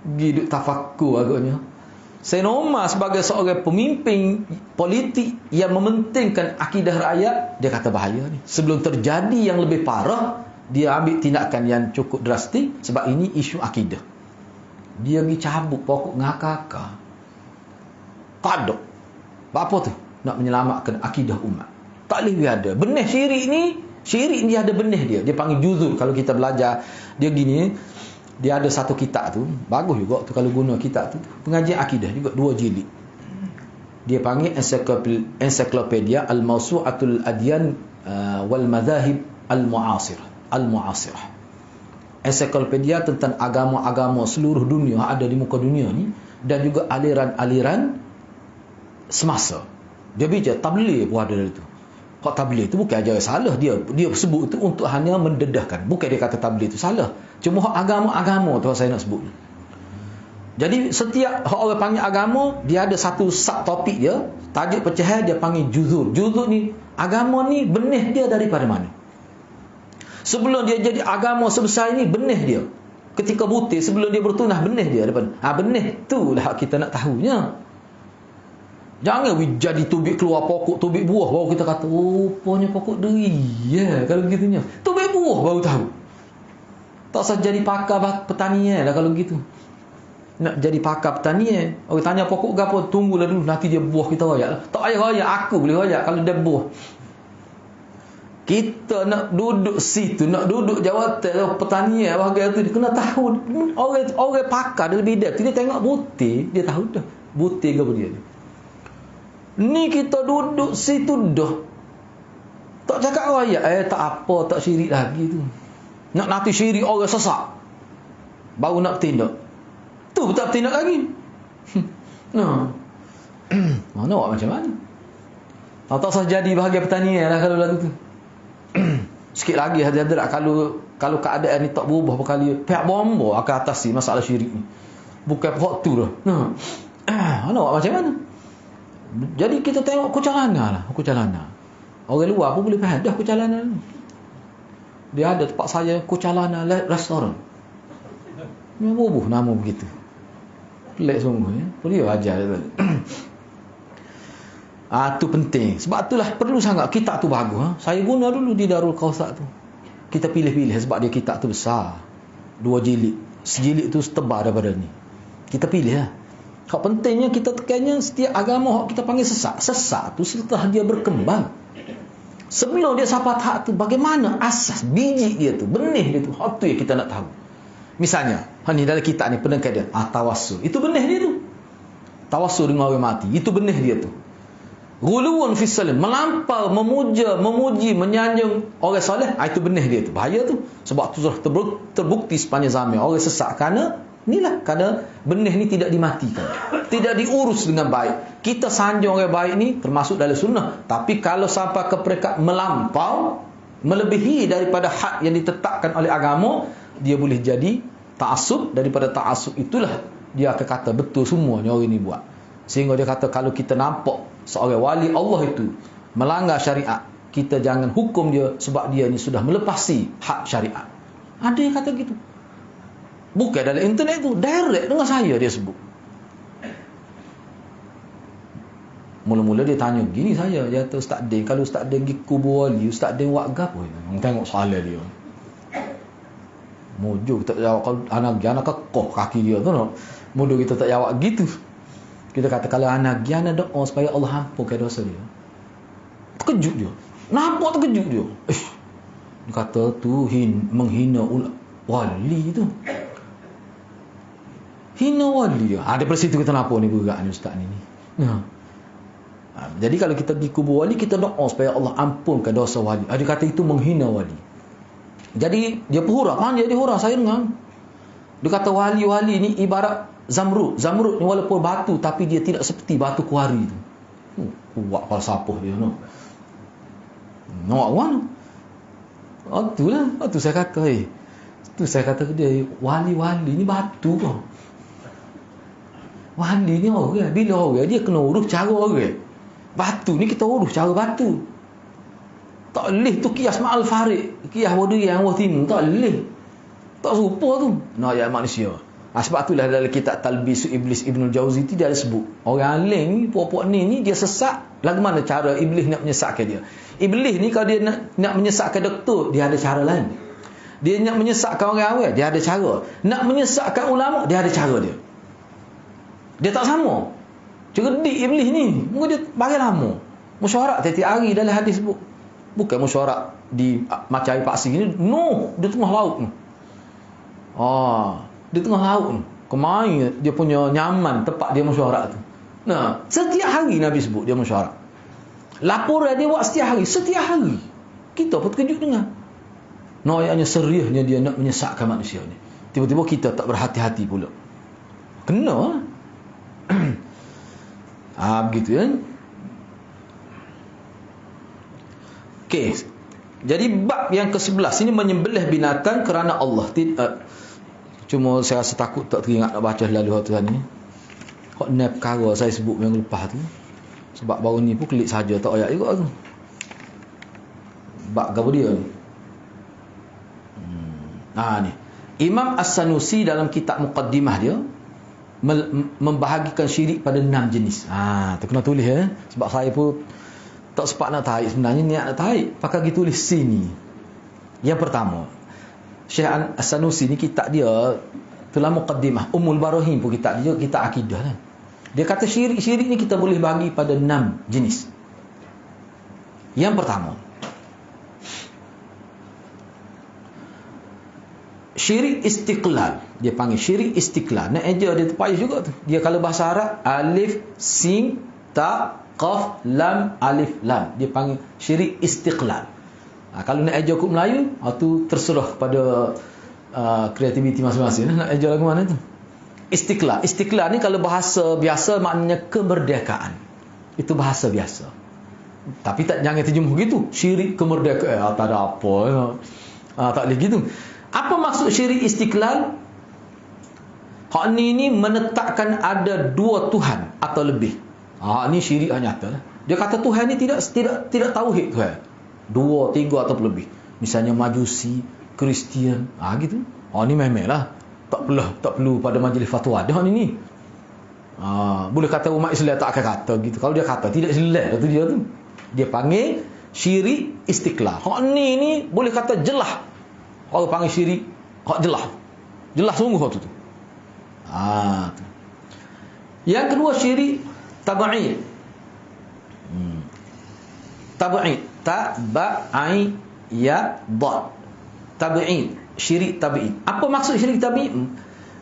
Pergi duduk tafakkur agaknya. Sayyidina Umar sebagai seorang pemimpin politik yang mementingkan akidah rakyat, dia kata bahaya ni. Sebelum terjadi yang lebih parah, dia ambil tindakan yang cukup drastik sebab ini isu akidah. Dia pergi cabut pokok ngakak. Tak ada. Apa tu? Nak menyelamatkan akidah umat. Tak boleh ada. Benih syirik ni dia ada benih dia. Dia panggil juzur. Kalau kita belajar, dia gini, dia ada satu kitab tu. Bagus juga tu kalau guna kitab tu. Pengajian akidah juga 2 jilid. Dia panggil Encyclopedia Al-Mawsu'atul Adyan wal Madhahib Al-Mu'asirah. Encyclopedia tentang agama-agama seluruh dunia ada di muka dunia ni, dan juga aliran-aliran semasa. Dia bicara tabligh pun ada dari tu. Hak tabligh tu bukan ajaran salah, dia sebut tu untuk hanya mendedahkan. Bukan dia kata tabligh tu salah. Cuma hak agama-agama tu saya nak sebut. Jadi setiap hak orang panggil agama, dia ada satu subtopik dia, tajuk pecahan dia panggil juzur. Juzur ni agama ni benih dia daripada mana? Sebelum dia jadi agama sebesar ini, benih dia. Ketika butir sebelum dia bertunah, benih dia daripada. Benih tu lah kita nak tahunya. Jangan jadi tubik keluar pokok, tubik buah baru kita kata, rupanya pokok deri. Kalau begitunya. Tubik buah baru tahu. Tak usah jadi pakar pertanian lah kalau begitu. Nak jadi pakar pertanian, orang tanya pokok ke apa, tunggulah dulu nanti dia buah kita royak lah. Tak payah royak, aku boleh royak kalau dia buah. Kita nak duduk situ, nak duduk jawatan pertanian bahagian tu, dia kena tahu. Orang pakar dalam bidang tu, dia tengok butir, dia tahu dah butir ke apa dia ni. Kita duduk situ dah tak cakap royak, tak apa, tak syirik lagi tu. Nak nanti syirik orang sesak baru nak bertindak, tu tak bertindak lagi. Mana awak macam mana? Tak usah jadi bahagian pertanian lah kalau lagu tu. Sikit lagi hadirat kalau keadaan ni tak berubah berkali, pihak bomba akan atasi masalah syirik ni. Bukan pihak tu dah. Mana awak macam mana? Jadi kita tengok Kucalana lah, Kucalana. Orang luar pun boleh faham dah Kucalana. Dia ada tempat saya Kucalana Restoran. Memang bubuh nama begitu. Pelik semua ya. Dia ajar dia. Tu penting. Sebab itulah perlu sangat kitab tu bagus. Saya guna dulu di Darul Qausar tu. Kita pilih-pilih sebab dia kitab tu besar. 2 jilid. Sejilid tu setebal daripada ni. Kita pilih lah. Hak pentingnya kita tekannya setiap agama kita panggil sesat. Sesat tu setelah dia berkembang. Sebelum dia sampai tahap tu, bagaimana asas biji dia tu, benih dia tu. Hak tu yang kita nak tahu. Misalnya, ni dalam kitab ni penengkat dia, tawassul. Itu benih dia tu. Tawassul dengan orang mati. Itu benih dia tu. Ghuluwun fi salim, melampau, memuja, memuji, menyanjung orang soleh. Itu benih dia tu. Bahaya tu. Sebab tu sudah terbukti sepanjang zaman. Orang sesat kerana benih ni tidak dimatikan, tidak diurus dengan baik. Kita sanjung orang baik ni termasuk dalam sunnah, tapi kalau sampai ke peringkat melampau, melebihi daripada had yang ditetapkan oleh agama, dia boleh jadi ta'assub. Daripada ta'assub itulah dia akan kata betul semuanya orang ni buat. Sehingga dia kata kalau kita nampak seorang wali Allah itu melanggar syariat, kita jangan hukum dia sebab dia ni sudah melepasi had syariat. Ada yang kata gitu. Bukan dalam internet tu, direct dengan saya dia sebut. Mula-mula dia tanya gini saya, dia kata Ustaz Din, kalau Ustaz Din pergi kubur wali, Ustaz Din buat apa? Tengok soalan dia. Mujur tak jawab. Kalau anak kekoh kaki dia tu, mudah kita tak jawab gitu. Kita kata kalau anak giana doa supaya Allah ampunkan dosa dia. Terkejut dia. Nampak terkejut dia. Dia kata tu menghina wali tu. Hina wali dia. Daripada situ kita nampak ni bergerak ni ustaz ni. Jadi kalau kita pergi kubur wali, kita doa supaya Allah ampunkan dosa wali. Dia kata itu menghina wali. Jadi dia hura, dia hura, saya dengar. Dia kata wali-wali ni ibarat zamrud. Zamrud ni walaupun batu tapi dia tidak seperti batu kuari tu. Kuat falsafah dia no. Nak mana? Itulah. Itu saya kata tu saya kata ke dia, wali-wali ni batu kau. Wali ni orang, bila orang dia kena urus cara orang. Batu ni kita urus cara batu. Tak boleh tu kias ma'al farid, kias wadi yang watim, tak boleh. Tak serupa tu. Nak ayat manusia. Sebab itulah dalam kitab Talbisu Iblis Ibnul Jauzi tidak ada sebut. Orang alim ni, puak-puak ni dia sesat. Lagu mana cara Iblis nak menyesatkan dia? Iblis ni kalau dia nak menyesatkan doktor, dia ada cara lain. Dia nak menyesatkan orang awam, dia ada cara. Nak menyesatkan ulama, dia ada cara dia. Dia tak sama. Cerdik Iblis ni. Mungkin dia bagi lama. Mesyuarat tiap-tiap hari dalam hadis sebut. Bukan mesyuarat di macam air paksi ni. No, dia tengah laut ni. Dia tengah laut ni. Kemain dia punya nyaman tempat dia mesyuarat tu. Nah, setiap hari Nabi sebut dia mesyuarat. Laporan dia buat setiap hari. Setiap hari. Kita pun terkejut dengar. Noyaknya seriusnya dia nak menyesatkan manusia ni. Tiba-tiba kita tak berhati-hati pula. Kena. Begitu kan. Okey. Jadi bab yang ke-11 ini menyembelih binatang kerana Allah. Cuma saya rasa takut tak teringat nak baca lalu waktu ni. Hak ni perkara saya sebut minggu lepas tu. Sebab baru ni pun klik saja tak ayat juga tu. Bab apa dia ni? Ni. Imam As-Sanusi dalam kitab Muqaddimah dia membahagikan syirik pada 6 jenis. Tu kena tulis ya. Sebab saya pun tak sempat nak tarik sebenarnya, niat nak tarik. Pakai pergi tulis sini. Yang pertama, Syekh As-Sanusi ni kitab dia dalam Muqaddimah Ummul Barahin pun kitab dia, kitab akidah lah. Dia kata syirik ni kita boleh bagi pada 6 jenis. Yang pertama, syirik istiqlal. Dia panggil syirik istiqlal. Nak eja dia terpayah juga tu. Dia kalau bahasa Arab alif, sin, ta, qaf, lam, alif, lam. Dia panggil syirik istiqlal. Kalau nak eja hukum Melayu, tu terserah kepada kreativiti masing-masing. Nak eja lagu mana tu? Istiqlal. Istiqlal ni kalau bahasa biasa maknanya kemerdekaan. Itu bahasa biasa. Tapi jangan terjemah gitu. Syirik kemerdekaan. Tak ada apa. Tak boleh gitu. Apa maksud syirik istiqlal? Hak ni menetapkan ada 2 Tuhan atau lebih. Ni syirik nyata lah. Dia kata Tuhan ni tidak tauhid Tuhan. 2, 3 atau lebih. Misalnya Majusi, Kristian, gitu. Ni memanglah tak perlu pada majlis fatwa dah ni. Boleh kata umat Islam tak akan kata gitu. Kalau dia kata tidak Islam tu dia tu. Dia panggil syirik istiqlal. Ni boleh kata jelas. Orang panggil syirik jelas. Jelas sungguh tu. Tu. Yang kedua syirik tab'id. Tab'id, tabai ya dad. Tab'id, syirik tab'id. Apa maksud syirik tab'id?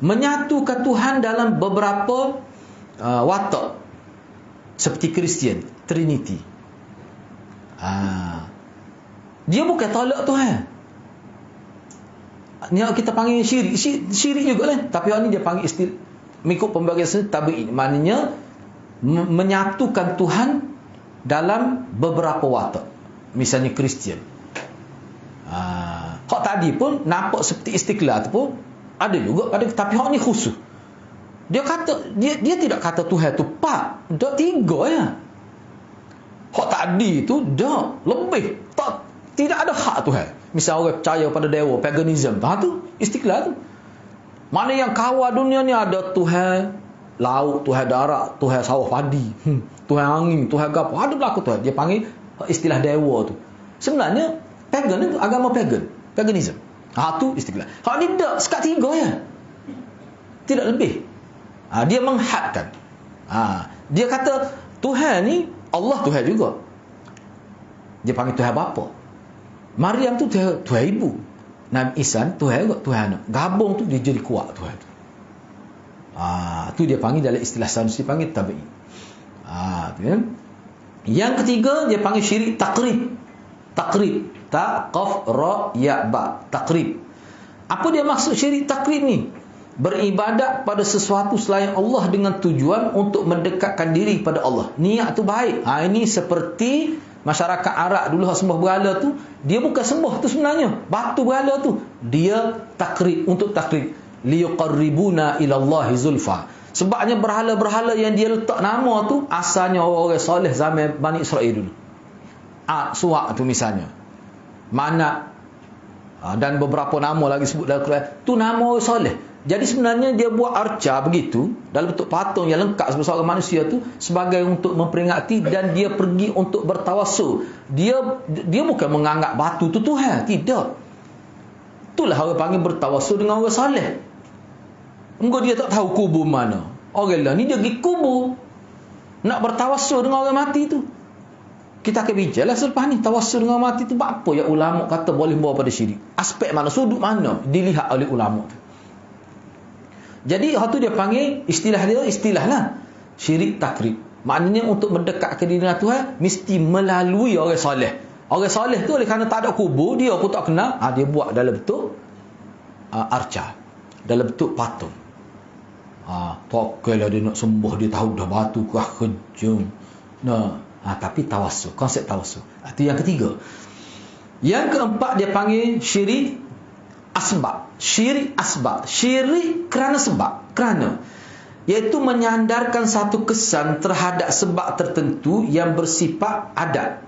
Menyatukan Tuhan dalam beberapa watak. Seperti Kristian, Trinity. Dia bukan tolak Tuhan. Ni kita panggil syirik juga lah. Tapi orang ni dia panggil mengikut pembagian tab'id. Maknanya menyatukan Tuhan dalam beberapa watak. Misalnya Kristian. Hak tadi pun nampak seperti istiqlal tu pun ada juga pada, tapi hak ni khusus. Dia kata dia tidak kata Tuhan tu 4, dak 3 ya. Hak tadi tu dak lebih. Tidak ada hak Tuhan. Misal orang percaya pada dewa, paganism tu istiqlal tu. Mana yang kawal dunia ni ada Tuhan laut, Tuhan darat, Tuhan sawah padi, Tuhan angin, Tuhan gapo, ada berlaku Tuhan. Dia panggil istilah dewa tu. Sebenarnya pagan itu agama paganism. Tu istiqlal. Hak ni dak sekat 3 ya. Tidak lebih. Dia menghadkan. Dia kata Tuhan ni Allah Tuhan juga. Dia panggil Tuhan bapa. Maryam tu Tuhan ibu. Nabi Isa Tuhan juga Tuhan anak. Gabung tu dia jadi kuat Tuhan tu. Tu dia panggil dalam istilah sains dia panggil tabi'i. Tu kan. Yang ketiga dia panggil syirik takrib. Takrib, ta qaf ra ya ba, takrib. Apa dia maksud syirik takrib ni? Beribadat pada sesuatu selain Allah dengan tujuan untuk mendekatkan diri pada Allah. Niat tu baik. Ini seperti masyarakat Arab dulu sembah berhala tu, dia bukan sembah tu sebenarnya. Batu berhala tu, dia takrib, untuk takrib. Liqarribuna ila Allahi zulfa. Sebabnya berhala-berhala yang dia letak nama tu asalnya orang-orang soleh zaman Bani Israel dulu. Suak tu misalnya. Manak dan beberapa nama lagi sebut dalam Quran. Tu nama orang soleh. Jadi sebenarnya dia buat arca begitu dalam bentuk patung yang lengkap sebagai seorang manusia tu sebagai untuk memperingati, dan dia pergi untuk bertawassul. Dia bukan menganggap batu tu Tuhan, tidak. Itulah orang panggil bertawassul dengan orang soleh. Mungkin dia tak tahu kubur mana. Orang lah ni dia pergi kubur nak bertawassul dengan orang mati tu. Kita akan bincanglah selepas ni tawassul dengan orang mati tu apa yang ulama kata boleh bawa pada syirik. Aspek mana, sudut mana dilihat oleh ulama tu. Jadi hal tu dia panggil istilah lah syirik takrib. Maknanya untuk mendekatkan diri dengan Tuhan mesti melalui orang soleh. Orang soleh tu oleh kerana tak ada kubur, dia pun tak kenal, dia buat dalam bentuk arca, dalam bentuk patung. Takkanlah dia nak sembah, dia tahu dah batu kejam. Tapi tawassul, konsep tawassul. Itu yang ketiga. Yang keempat dia panggil syirik asbab. Syirik asbab, syirik kerana sebab, iaitu menyandarkan satu kesan terhadap sebab tertentu yang bersifat adat.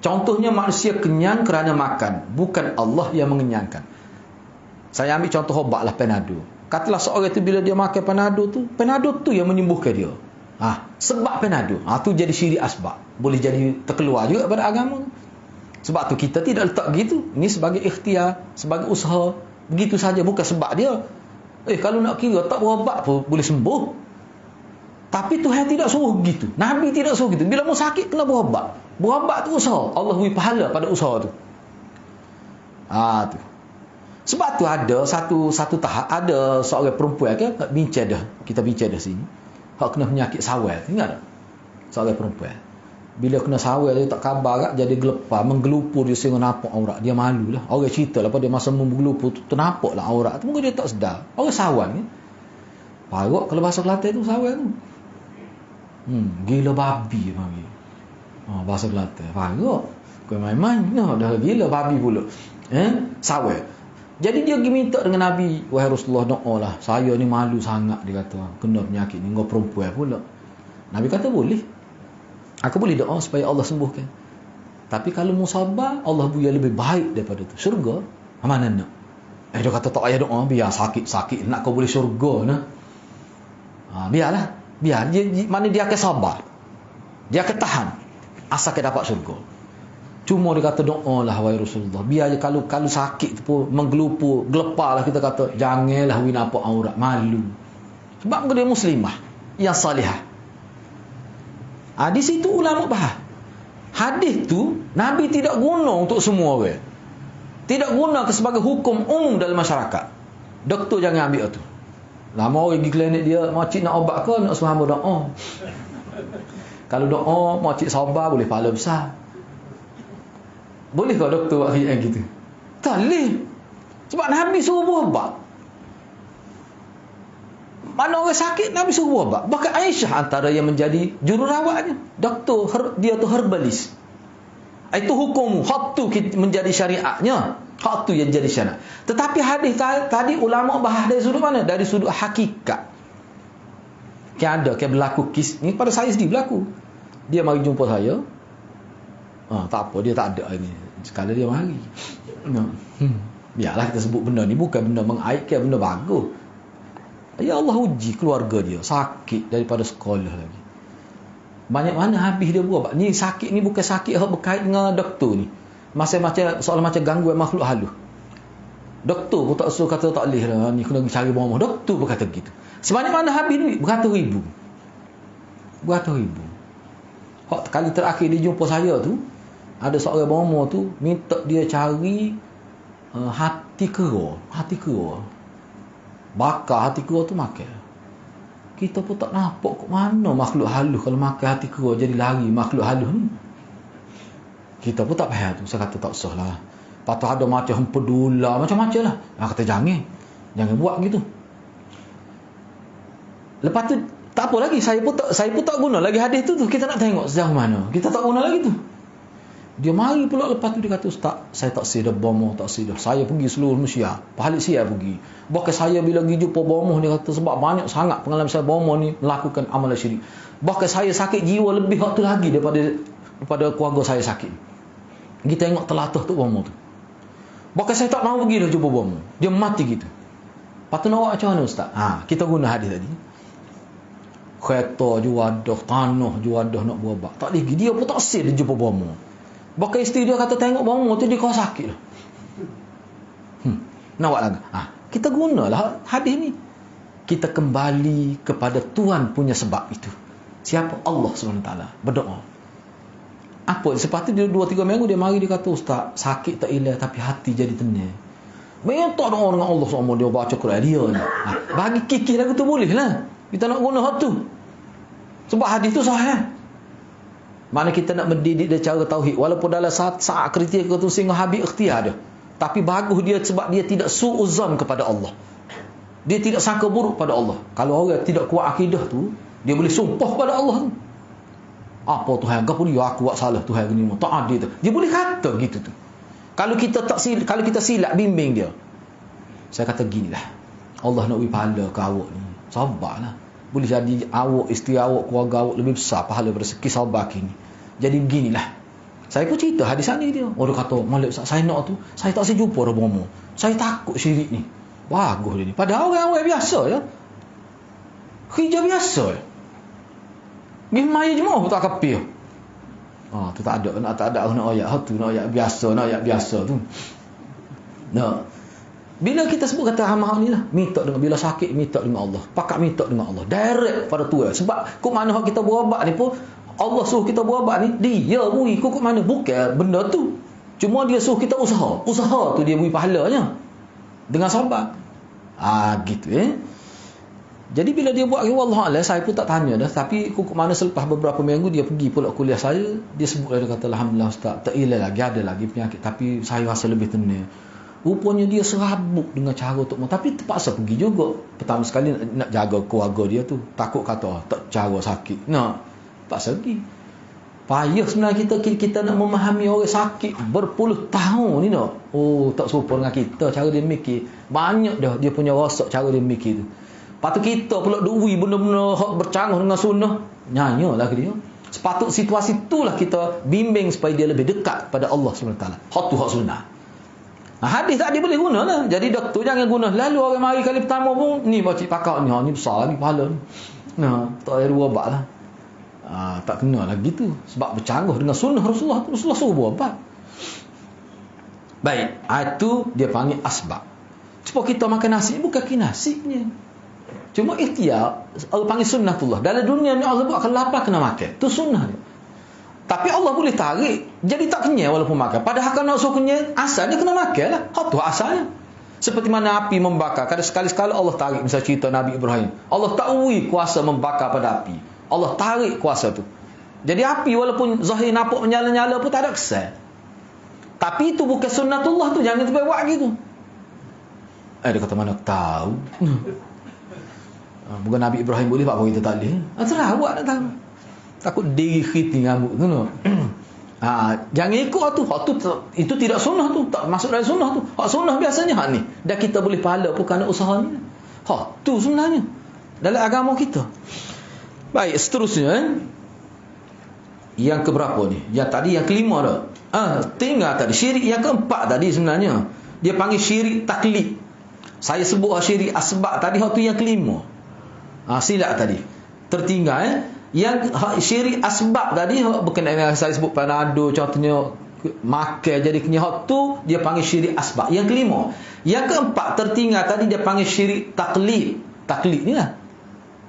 Contohnya manusia kenyang kerana makan, bukan Allah yang mengenyangkan. Saya ambil contoh obat lah, Panado. Katalah seorang itu bila dia makan Panado tu yang menyembuhkan dia. Sebab Panado. Tu jadi syirik asbab. Boleh jadi terkeluar juga pada agama. Sebab tu kita tidak letak gitu. Ini sebagai ikhtiar, sebagai usaha. Begitu saja, bukan sebab dia. Kalau nak kira tak berubat pun boleh sembuh. Tapi Tuhan tidak suruh begitu. Nabi tidak suruh begitu. Bila mau sakit kena berubat. Berubat tu usaha. Allah beri pahala pada usaha tu. Tu. Sebab tu ada satu tahap, ada seorang perempuan kan kita bincang dah sini. Hak kena penyakit sawal. Ingat tak? Seorang perempuan. Bila kena sawal dia tak khabar kat, jadi gelepar, menggelupur dia sehingga nampak aurat. Dia malulah. Orang cerita lah pada dia masa menggelupur tu ternampaklah aurat tu. Mungkin dia tak sedar. Orang sawal ni. Parok kalau bahasa Kelantan tu sawal tu. Gila babi panggil. Bahasa Kelantan. Parok. Kau main-main dah gila babi pula. Sawal. Jadi dia pergi minta dengan Nabi, wahai Rasulullah, doalah. Saya ni malu sangat, dia kata. Kena penyakit ni, kau perempuan pula. Nabi kata boleh. Aku boleh doa supaya Allah sembuhkan. Tapi kalau musabah, Allah buya lebih baik daripada tu. Syurga, mana nak? Dia kata tak payah doa, biar sakit-sakit nak kau boleh syurga nah. Biarlah. Biar mana dia akan sabar. Dia akan tahan asal dia dapat syurga. Cuma dia kata doa lah wahai Rasulullah. Biar je kalau sakit tu pun menggelupur, gelepar lah kita kata, janganlah we nampak aurat, malu. Sebab dia muslimah yang salihah. Di situ ulama bahas. Hadis tu Nabi tidak guna untuk semua orang. Tidak guna sebagai hukum umum dalam masyarakat. Doktor jangan ambil tu. Lama orang pergi klinik dia, makcik nak obat ke nak suruh hamba doa. Kalau doa, makcik sabar boleh pahala besar. Boleh ke doktor buat yang gitu? Tak boleh. Sebab Nabi suruh berubat. Mana orang sakit, Nabi suruh berubat. Bahkan Aisyah antara yang menjadi jururawatnya. Doktor, dia tu herbalis. Itu hukum. Hak tu menjadi syariatnya. Hak tu yang jadi syariat. Tetapi hadis tadi ulama bahas dari sudut mana? Dari sudut hakikat. Yang berlaku kes. Ni pada saya sendiri berlaku. Dia mari jumpa saya. Tak apa, dia tak ada ini. Sekali dia mari. Biarlah kita sebut benda ni. Bukan benda mengaibkan, benda bagus. Ya Allah uji keluarga dia. Sakit daripada sekolah lagi. Banyak mana habis dia buat. Ni sakit ni bukan sakit yang berkait dengan doktor ni. Macam soal macam gangguan makhluk halus. Doktor pun tak suruh kata tak boleh lah. Ni kena cari bomoh. Doktor pun kata begitu. Sebanyak mana habis duit? Beratus-ribu. Kali terakhir dia jumpa saya tu, ada seorang bomoh tu minta dia cari hati kera. Bakar hati kera tu makan. Kita pun tak nampak kok mana makhluk halus kalau makan hati kera jadi lari makhluk halus ni. Kita pun tak faham tu. Saya kata tak usah lah. Lepas tu ada macam hempedula, macam-macam lah. Kata jangan buat gitu. Lepas tu tak apa lagi, saya pun tak guna lagi hadis tu. Kita nak tengok sejauh mana. Kita tak guna lagi tu. Dia mari pula lepas tu dia kata, "Ustaz, saya tak sedar bomoh, tak sedar. Saya pergi seluruh Malaysia, pahala saya pergi. Bahkan saya bila pergi jumpa bomoh, dia kata sebab banyak sangat pengalaman saya bomoh ni melakukan amalan syirik. Bahkan saya sakit jiwa lebih waktu lagi daripada keluarga saya sakit. Kita tengok telatah tu bomoh tu. Bahkan saya tak mahu pergi dah jumpa bomoh. Dia mati gitu. Lepas tu nak buat macam mana Ustaz? Kita guna hadis tadi. Kereta juadah, tanah juadah nak berubat. Tak lagi. Dia pun tak sedar dia jumpa bomoh. Bahkan isteri dia kata tengok bomoh tu dia kau sakit lah. Nak buat lagi. Kita gunalah hadis ni. Kita kembali kepada Tuhan punya sebab itu. Siapa? Allah SWT. Berdoa. Apa? Lepas tu dia 2-3 minggu dia mari dia kata, "Ustaz, sakit tak hilang tapi hati jadi tenang." Minta doa dengan Allah SWT. Dia baca Quran dia ni. Bagi kikih lagu tu boleh lah. Kita nak guna hak tu. Sebab hadis tu sahih. Mana kita nak mendidik dia cara tauhid. Walaupun dalam saat kritikal tu sehingga habis ikhtiar dia. Tapi bagus dia sebab dia tidak su'uzam kepada Allah. Dia tidak sangka buruk pada Allah. Kalau orang tidak kuat akidah tu, dia boleh sumpah pada Allah tu. Apa Tuhan? Kenapa dia aku buat salah Tuhan ni? Tak adil tu. Dia boleh kata gitu tu. Kalau kita silap bimbing dia. Saya kata ginilah. Allah nak beri pahala ke awak ni. Sabarlah. Boleh jadi awak, isteri awak, keluarga awak lebih besar pahala daripada segi sabar kini. Jadi beginilah. Saya pun cerita hadis ni dia. Dia kata, "Malik Ustaz, saya nak tu, saya tak sejumpa orang bomoh. Saya takut syirik ni." Bagus dia ni. Padahal orang biasa ya. Kerja biasa ya. Pergi maya jemaah pun tak kepil. Tu tak ada. Tak ada nak ayat. Tu nak ayat biasa tu. Nah. Bila kita sebut kata amal ni lah, minta dengan bila sakit minta dengan Allah. Pakat minta dengan Allah. Direct pada Tuhan. Sebab kok mana kita berubat ni pun Allah suruh kita berubat ni, dia beri kok mana bukan benda tu. Cuma dia suruh kita usaha. Usaha tu dia beri pahalanya. Dengan sabar. Gitu Jadi bila dia buat wallahualam, saya pun tak tanya dah. Tapi kok mana selepas beberapa minggu dia pergi pula kuliah saya, dia sebut dia kata, "Alhamdulillah Ustaz, tak hilang lagi, ada lagi penyakit tapi saya rasa lebih tenang." Rupanya dia serabut dengan cara untuk tapi terpaksa pergi juga. Pertama sekali nak jaga keluarga dia tu. Takut kata tak cara sakit. Terpaksa pergi. Payah sebenarnya kita nak memahami orang sakit berpuluh tahun ni nak. Tak serupa dengan kita cara dia mikir. Banyak dah dia punya rosak cara dia mikir tu. Lepas tu kita pula duwi benda-benda bercanggah dengan sunnah. Nyanyalah ke dia. Sepatut situasi itulah kita bimbing supaya dia lebih dekat pada Allah SWT. Hak tu hak sunnah. Hadis tak dia boleh guna lah. Jadi doktor jangan guna. Lalu orang mari kali pertama pun, ni pakcik pakak ni, ni besar ni pahala ni. Tak ada ubat lah. Tak kena lah gitu. Sebab bercanggah dengan sunnah Rasulullah. Rasulullah suruh berubat. Baik, itu dia panggil asbab. Sebab kita makan nasi, bukan kinasibnya. Cuma ikhtiar, Allah panggil sunnatullah. Dalam dunia ni Allah buat kalau lapar kena makan. Itu sunnah dia. Tapi Allah boleh tarik, jadi tak kenyang walaupun makan. Padahal kalau nak suruh kenyang, asalnya kena makan lah. Itu asalnya. Seperti mana api membakar. Kadang sekali-sekala Allah tarik. Misal cerita Nabi Ibrahim. Allah takwui kuasa membakar pada api. Allah tarik kuasa tu. Jadi api walaupun zahir nampak menyala-nyala pun tak ada kesan. Tapi itu bukan sunnatullah tu. Jangan terbuat buat gitu. Dia kata mana tahu. Bukan Nabi Ibrahim boleh buat, kita tak boleh. Terawak nak tahu. Takut diri khiting rambut tu. Jangan ikut tu. Itu tidak sunnah tu. Tak masuk dalam sunnah tu. Hak sunnah biasanya hak ni. Dan kita boleh pahala pun kerana usaha ni. Hak tu sebenarnya. Dalam agama kita. Baik, seterusnya. Yang keberapa ni? Yang tadi yang kelima dah. Tinggal tadi. Syirik yang keempat tadi sebenarnya. Dia panggil syirik taklid. Saya sebut syirik asbab tadi. Hak tu yang kelima. Silap tadi. Tertinggal Yang syirik asbab tadi berkenaan dengan saya sebut panado contohnya makan jadi kenyang. Hak tu dia panggil syirik asbab. Yang kelima. Yang keempat tertinggal tadi dia panggil syirik taklid. Taklid ni lah.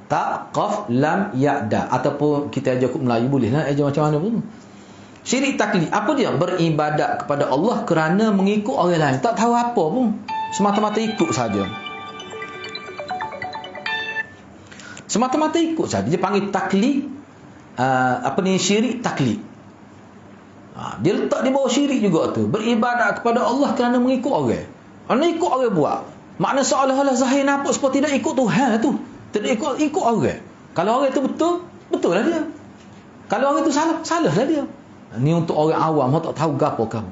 Tak, qaf, lam, ya'da. Ataupun kita ajar Melayu boleh lah. Ajar macam mana pun. Syirik taklid. Apa dia? Beribadat kepada Allah kerana mengikut orang lain. Tak tahu apa pun. Semata-mata ikut saja. Semata-mata ikut saja. Dia panggil taklid. Syirik taklid. Dia letak di bawah syirik juga tu. Beribadat kepada Allah kerana mengikut orang. Mana ikut orang buat. Makna seolah-olah zahir nampak seperti tidak ikut Tuhan tu. Tidak ikut orang. Kalau orang tu betul, betul lah dia. Kalau orang tu salah, salah lah dia. Ni untuk orang awam, tak tahu gapo kamu.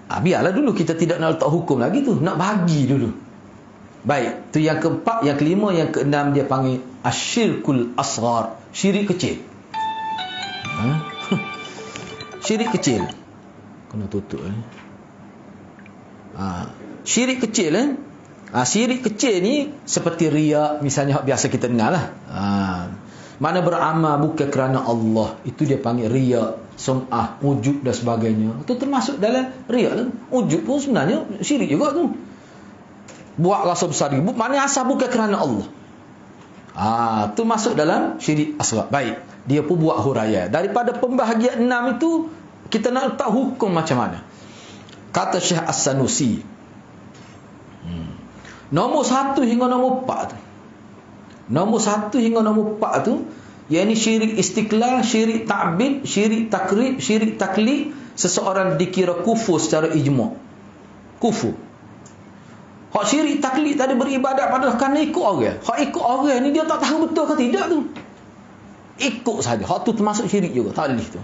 Biarlah dulu kita tidak nak letak hukum lagi tu. Nak bagi dulu. Baik, tu yang keempat, yang kelima, yang keenam dia panggil asyirkul asghar, syirik kecil. Syirik kecil. Kena tutup syirik kecil syirik kecil ni seperti riya misalnya biasa kita dengar lah. Mana beramal bukan kerana Allah, itu dia panggil riya, sum'ah, ujub dan sebagainya. Itu termasuk dalam riya lah. Ujub pun sebenarnya syirik juga tu. Buat rasa besar, mana asal bukan kerana Allah. Itu masuk dalam syirik asghar. Baik, dia pun buat huraian. Daripada pembahagian 6 itu kita nak letak hukum macam mana. Kata Syekh As-Sanusi, nombor 1 hingga nombor 4 tu. Nombor 1 hingga nombor 4 tu, iaitu syirik istiqlal, syirik ta'bid, syirik takrib, syirik taklid, seseorang dikira kufur secara ijma'. Kufur. Hak syirik taklid tadi beribadat pada kerana ikut orang. Hak ikut orang ni dia tak tahu betul ke tidak tu. Ikut saja. Hak tu termasuk syirik juga. Tak boleh tu.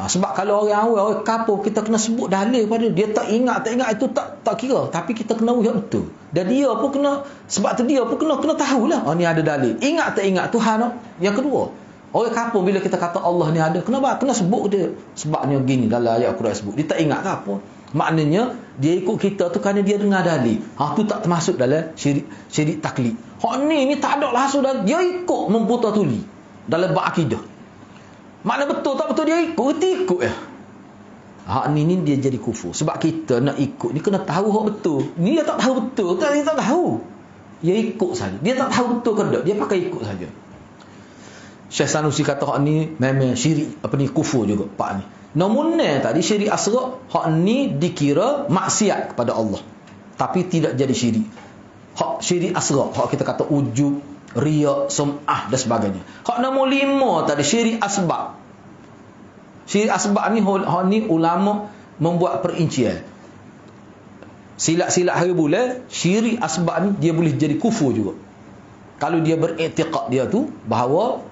Sebab kalau orang awal, orang kapur, kita kena sebut dalil pada dia. Tak ingat itu tak kira. Tapi kita kena lihat betul. Dan dia pun kena, sebab tu dia pun kena tahulah. Ni ada dalil. Ingat tak ingat Tuhan. Yang kedua, orang kapur bila kita kata Allah ni ada, kenapa? Kena sebut dia. Sebabnya gini dalam ayat Quran sebut. Dia tak ingat ke apa? Maknanya dia ikut kita tu kerana dia dengar dalil. Tu tak termasuk dalam syirik taklid. Hak ni tak ada langsung dah. Dia ikut memputar tuli dalam bab akidah. Makna betul tak betul dia ikut ya. Hak ni dia jadi kufur. Sebab kita nak ikut ni kena tahu hak betul. Ni dia tak tahu betul, dia tak tahu. Dia ikut saja. Dia tak tahu betul ke tak, dia pakai ikut saja. Syekh Sanusi kata hak ni memang syirik kufur juga pak ni. Nombor 6 tadi syirik asghar, hak ni dikira maksiat kepada Allah. Tapi tidak jadi syirik. Hak syirik asghar, hak kita kata ujub, riya, sum'ah dan sebagainya. Hak nombor 5 tadi syirik asbab. Syirik asbab ni hak ni ulama membuat perincian. Silat-silat hari bulan, syirik asbab ni dia boleh jadi kufur juga. Kalau dia beriktikad dia tu bahawa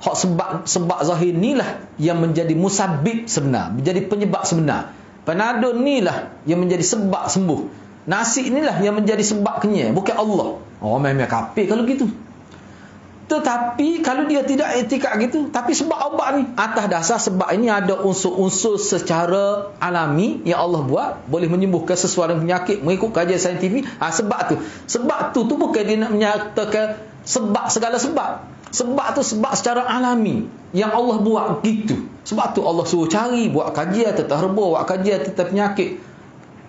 hak sebab zahir inilah yang menjadi musabbib sebenar, menjadi penyebab sebenar. Panadol inilah yang menjadi sebab sembuh. Nasi inilah yang menjadi sebab kenyang, bukan Allah. Memang kafir kalau gitu. Tetapi kalau dia tidak etikad gitu, tapi sebab obat ni, atas dasar sebab ini ada unsur-unsur secara alami yang Allah buat, boleh menyembuhkan sesuatu penyakit mengikut kajian saintifik. Sebab tu bukan dia nak menyatakan sebab segala sebab. Sebab tu sebab secara alami yang Allah buat gitu. Sebab tu Allah suruh cari, buat kajian tentang herba, buat kajian tentang penyakit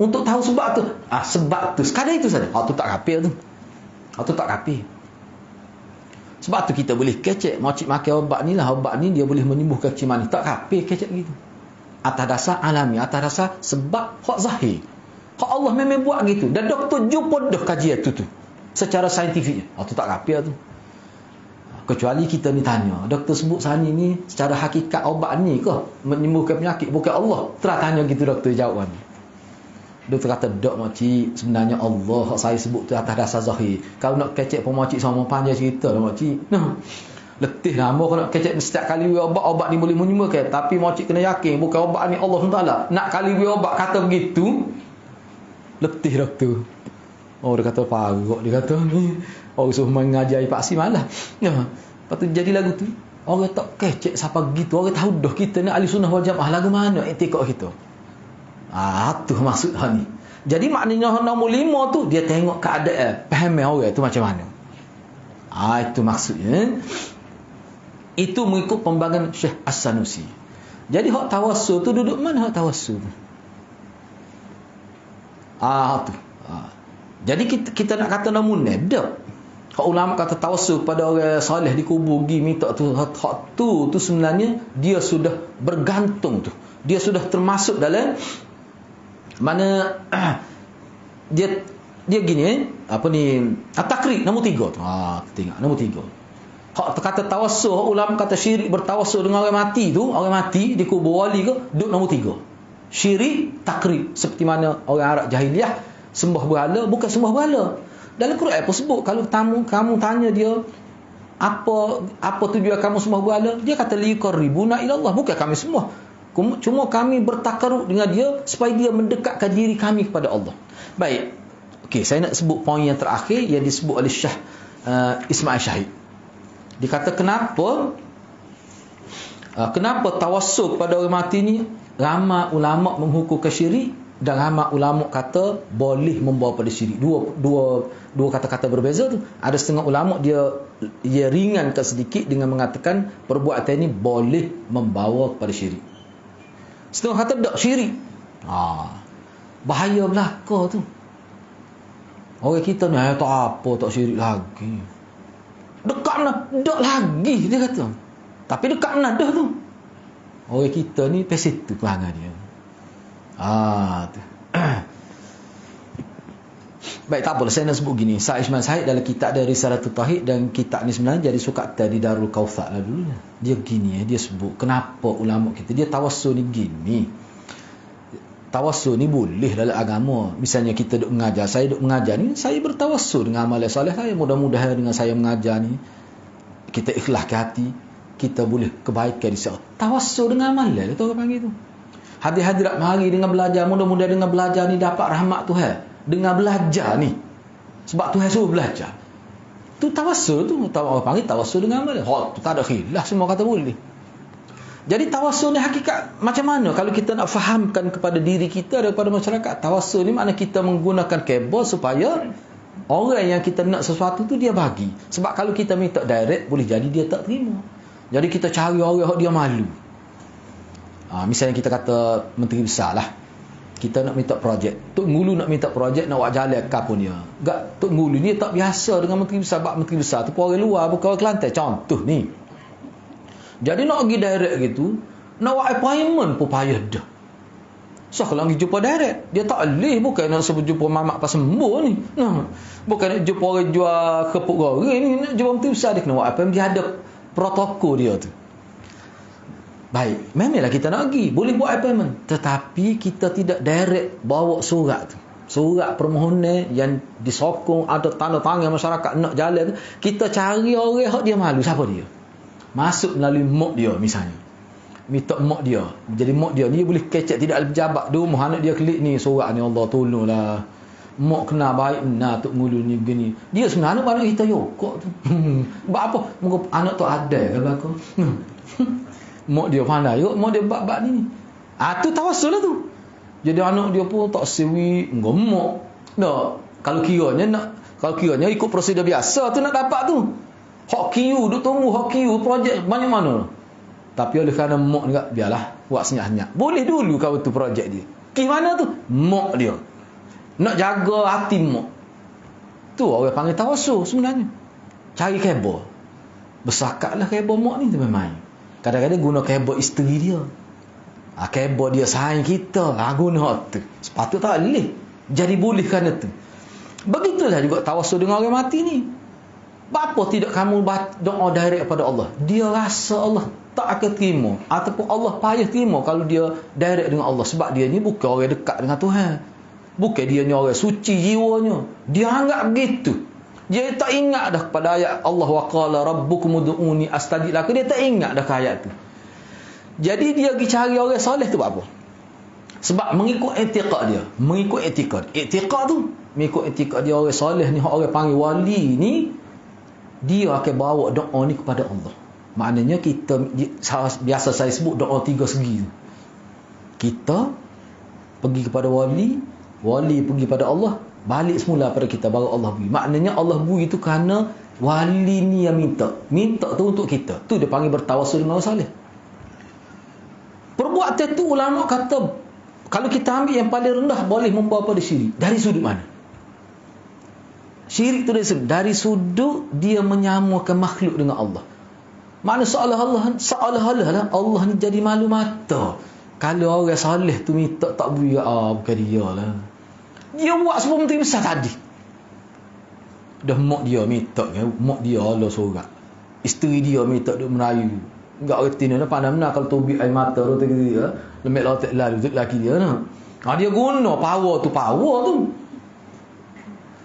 untuk tahu sebab tu. Sebab tu sekadar itu saja. Tu tak kapil tu. Tu tak kapil. Sebab tu kita boleh kecek makcik makan obat ni lah. Obat ni dia boleh menyembuhkan kecik manis. Tak kapil kecek gitu. Atas dasar alami, atas dasar sebab hak zahir. Hak Allah memang buat gitu. Dan doktor jumpa dah kajian tu secara saintifik. Tu tak kapil tu. Kecuali kita ni tanya, doktor sebut sana ni secara hakikat obat ni ke menyembuhkan penyakit, bukan Allah. Terus tanya gitu doktor jawab ni. Doktor kata, dok makcik, sebenarnya Allah hak saya sebut tu atas dasar zahir. Kalau nak kecek pun makcik sama panjang cerita lah makcik. Letih lah kalau nak kecek setiap kali obat ni boleh menyembuhkan. Tapi makcik kena yakin bukan obat ni Allah SWT. Nak kali obat kata begitu, letih doktor. Dia kata paruk, dia kata ni orang suruh mengajari Pak Si malah. Lepas tu jadi lagu tu, orang tak kecek siapa gitu. Orang tahu dah kita ni ahli sunnah wal jamaah, lagu mana etikad kita. Tu maksud ni. Jadi maknanya nombor 5 tu dia tengok keadaan, faham orang tu macam mana. Itu maksudnya. Itu mengikut pembangunan Syekh As-Sanusi. Jadi hak tawassul tu duduk mana hak tawassul tu? Tu. Jadi kita nak kata namunnya dak. Hak ulama kata tawassul pada orang soleh di kubur pergi minta tu, hak tu sebenarnya dia sudah bergantung tu. Dia sudah termasuk dalam mana dia gini takrib nombor 3 tu. Tengok nombor 3. Hak kata tawassul, hak ulama kata syirik bertawassul dengan orang mati tu, orang mati di kubur wali ke, duduk nombor 3. Syirik takrib, seperti mana orang Arab jahiliah sembah berhala, bukan sembah berhala. Dalam Quran pun sebut, kalau kamu tanya dia apa tujuan kamu sembah berhala, dia kata liqarribuna ila Allah, bukan kami sembah. Cuma kami bertakarub dengan dia supaya dia mendekatkan diri kami kepada Allah. Baik. Okey, saya nak sebut poin yang terakhir yang disebut oleh Syekh Ismail Syahid. Dia kata kenapa tawassul pada orang mati ni ramai ulama menghukumkan syirik dan ramai ulama kata boleh membawa pada syirik. Dua kata-kata berbeza tu. Ada setengah ulama dia ringankan sedikit dengan mengatakan perbuatan ini boleh membawa kepada syirik. Setengah kata tak syirik. Bahaya belaka tu. Orang kita ni tak apa, tak syirik lagi. Dekat mana? Tak lagi dia kata. Tapi dekat mana dah tu. Orang kita ni pesit tu perangai dia. Tu. Baik, tak apa, saya nak sebut gini. Syekh Ismail Syahid dalam kitab dia Risalatul Tauhid, dan kitab ni sebenarnya jadi sukatan di Darul Kautsar lah dulu. Dia gini, dia sebut kenapa ulama kita dia tawassul ni gini. Tawassul ni boleh dalam agama. Misalnya kita duk mengajar, saya duk mengajar ni, saya bertawassul dengan amalan soleh saya. Mudah-mudahan dengan saya mengajar ni kita ikhlas ke hati, kita boleh kebaikan di sana. Tawassul dengan amalan, itu orang panggil tu. Hadir-hadirat mari dengan belajar, mudah-mudahan dengan belajar ni dapat rahmat Tuhan. Dengan belajar ni, sebab Tuhan suruh belajar, tu tawassul tu. Orang panggil tawassul dengan amalan. Tu tak ada khilaf, semua kata boleh. Jadi tawassul ni hakikat macam mana kalau kita nak fahamkan kepada diri kita dan kepada masyarakat. Tawassul ni makna kita menggunakan kabel supaya orang yang kita nak sesuatu tu dia bagi. Sebab kalau kita minta direct, boleh jadi dia tak terima. Jadi kita cari orang yang dia malu. Misalnya kita kata menteri besar lah, kita nak minta projek. Tok Ngulu nak minta projek, nak buat jalan kapun dia. Tok Ngulu ni tak biasa dengan menteri besar. Sebab menteri besar tu pun orang luar, bukan orang Kelantan. Contoh ni. Jadi nak pergi direct gitu, nak buat appointment pun payah dah. So kalau pergi jumpa direct, dia tak boleh. Bukan nak sebut jumpa mamak pas sembuh ni. Bukan nak jumpa orang jual kepuk goreng ni. Nak jumpa menteri besar, dia kena buat appointment. Dia ada protokol dia tu. Baik, memanglah kita nak pergi, boleh buat appointment. Tetapi kita tidak direct bawa surat tu. Surat permohonan yang disokong, ada tanda tangan masyarakat nak jalan tu. Kita cari orang yang dia malu. Siapa dia? Masuk melalui mak dia misalnya. Minta mak dia. Jadi mak dia ni boleh kecek tidak ada pejabat. Rumah anak dia klik ni, surat ni Allah tolonglah. Mok kena baik benar tok ngulu ni begini. Dia sebenarnya anak kita yokok tu. Bab apa? Muka anak tu ada ke belakang. Mok dia pandai yok, mok dia bab ni. Tu tawassul lah tu. Jadi anak dia pun tak sewi gemuk. Dak. Kalau kiranya ikut prosedur biasa tu nak dapat tu. Hak kiu duk tunggu hak kiu projek banyak mana. Tapi oleh kerana mok juga biarlah buat senyap-senyap. Boleh dulu kau tu projek dia. Gimana tu? Mok dia. Nak jaga hati mok. Tu orang panggil tawassul sebenarnya. Cari kabel. Bersakatlah kabel mok ni tu memang. Kadang-kadang guna kabel isteri dia. Kabel dia sayang kita. Guna tu. Sepatut tak boleh. Jadi boleh kerana tu. Begitulah juga tawassul dengan orang mati ni. Bapa tidak kamu doa direct kepada Allah. Dia rasa Allah tak akan terima. Ataupun Allah payah terima kalau dia direct dengan Allah. Sebab dia ni bukan orang dekat dengan Tuhan. Bukan dia ni orang suci jiwanya. Dia anggap begitu. Dia tak ingat dah kepada ayat Allah wa qala rabbukum ud'uni astajib lakum. Dia tak ingat dah ke ayat tu. Jadi dia pergi cari orang soleh tu buat apa? Sebab mengikut etiqad dia. Mengikut etiqad. Etiqad tu, mengikut etiqad dia orang soleh ni, orang panggil wali ni, dia akan bawa doa ni kepada Allah. Maknanya kita, biasa saya sebut doa 3 segi tu. Kita pergi kepada wali, wali pergi pada Allah, balik semula pada kita, baru Allah beri. Maknanya Allah beri itu kerana wali ni yang minta. Minta tu untuk kita. Tu dia panggil bertawassul dengan orang soleh. Perbuatan tu ulama kata, kalau kita ambil yang paling rendah, boleh membawa pada syirik. Dari sudut mana? Syirik tu dari sudut dia menyamakan makhluk dengan Allah. Makna seolah-olah Allah ni jadi malu mata. Kalau orang soleh tu minta tak beri, bukan dia lah. Dia buat sebab menteri besar tadi. Dah mak dia minta kan, mak dia Allah sorak. Isteri dia minta duk merayu. Enggak reti ni pandai benar kalau tubik air mata tu dia, lemek lotek lalu tu laki dia nah. Dia guna power tu.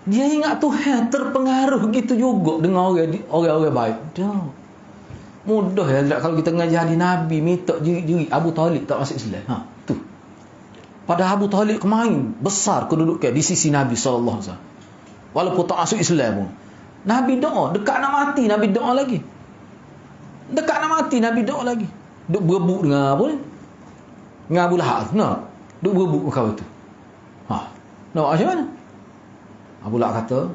Dia ingat Tuhan terpengaruh gitu juga dengan orang-orang baik. Dah. Mudah ya kalau kita ngaji hadis Nabi minta jiri Abu Talib tak masuk Islam. Tu. Pada Abu Talib kemain besar kedudukan di sisi Nabi sallallahu alaihi wasallam. Walaupun tak masuk Islam pun. Nabi doa, dekat nak mati Nabi doa lagi. Dekat nak mati Nabi doa lagi. Duk berebut dengan apa ni? Dengan Abu Lahab. Nak duk berebut dengan kau tu. Nak macam mana? Abu Lahab kata,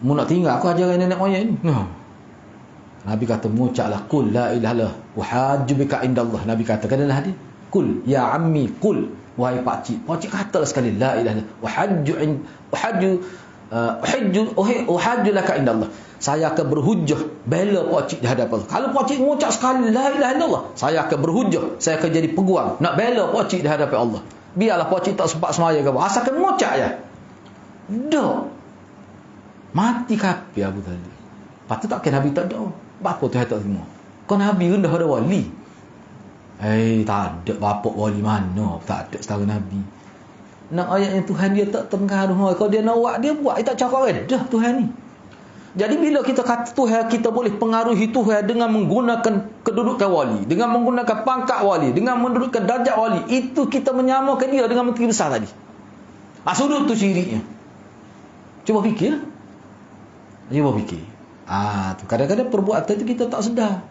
mu nak tinggal aku ajaran nenek moyang ni. Nabi kata, mengucaplah qul la ilaha illallah wa hajju bika indallah. Nabi kata dalam hadis, qul ya ammi qul, wahai pak cik katalah sekali la ilaha illallah wa hajju laka indallah. Saya akan berhujjah bela pak cik di hadapan Allah. Kalau pak cik mengucap sekali la ilaha illallah, saya akan berhujjah, saya akan jadi peguam nak bela pak cik di hadapan Allah. Biarlah pak cik tak sempat semaya ke apa, asalkan mengucap je. Dah mati kafir Abu Talib. Patut tak kena Nabi tak doa. Bapa tu tak terima. Kau Nabi rendah ada wali. Tak ada bapak wali mana. Tak ada setara Nabi. Nak ayatnya Tuhan dia tak terpengaruh. Kalau dia nak buat, dia buat. Dia tak cakap redah Tuhan ni. Jadi bila kita kata Tuhan, kita boleh pengaruhi Tuhan dengan menggunakan kedudukan wali, dengan menggunakan pangkat wali, dengan mendudukkan darjat wali. Itu kita menyamakan dia dengan menteri besar tadi. Sudut tu syiriknya. Cuba fikir. Tu kadang-kadang perbuatan tu kita tak sedar.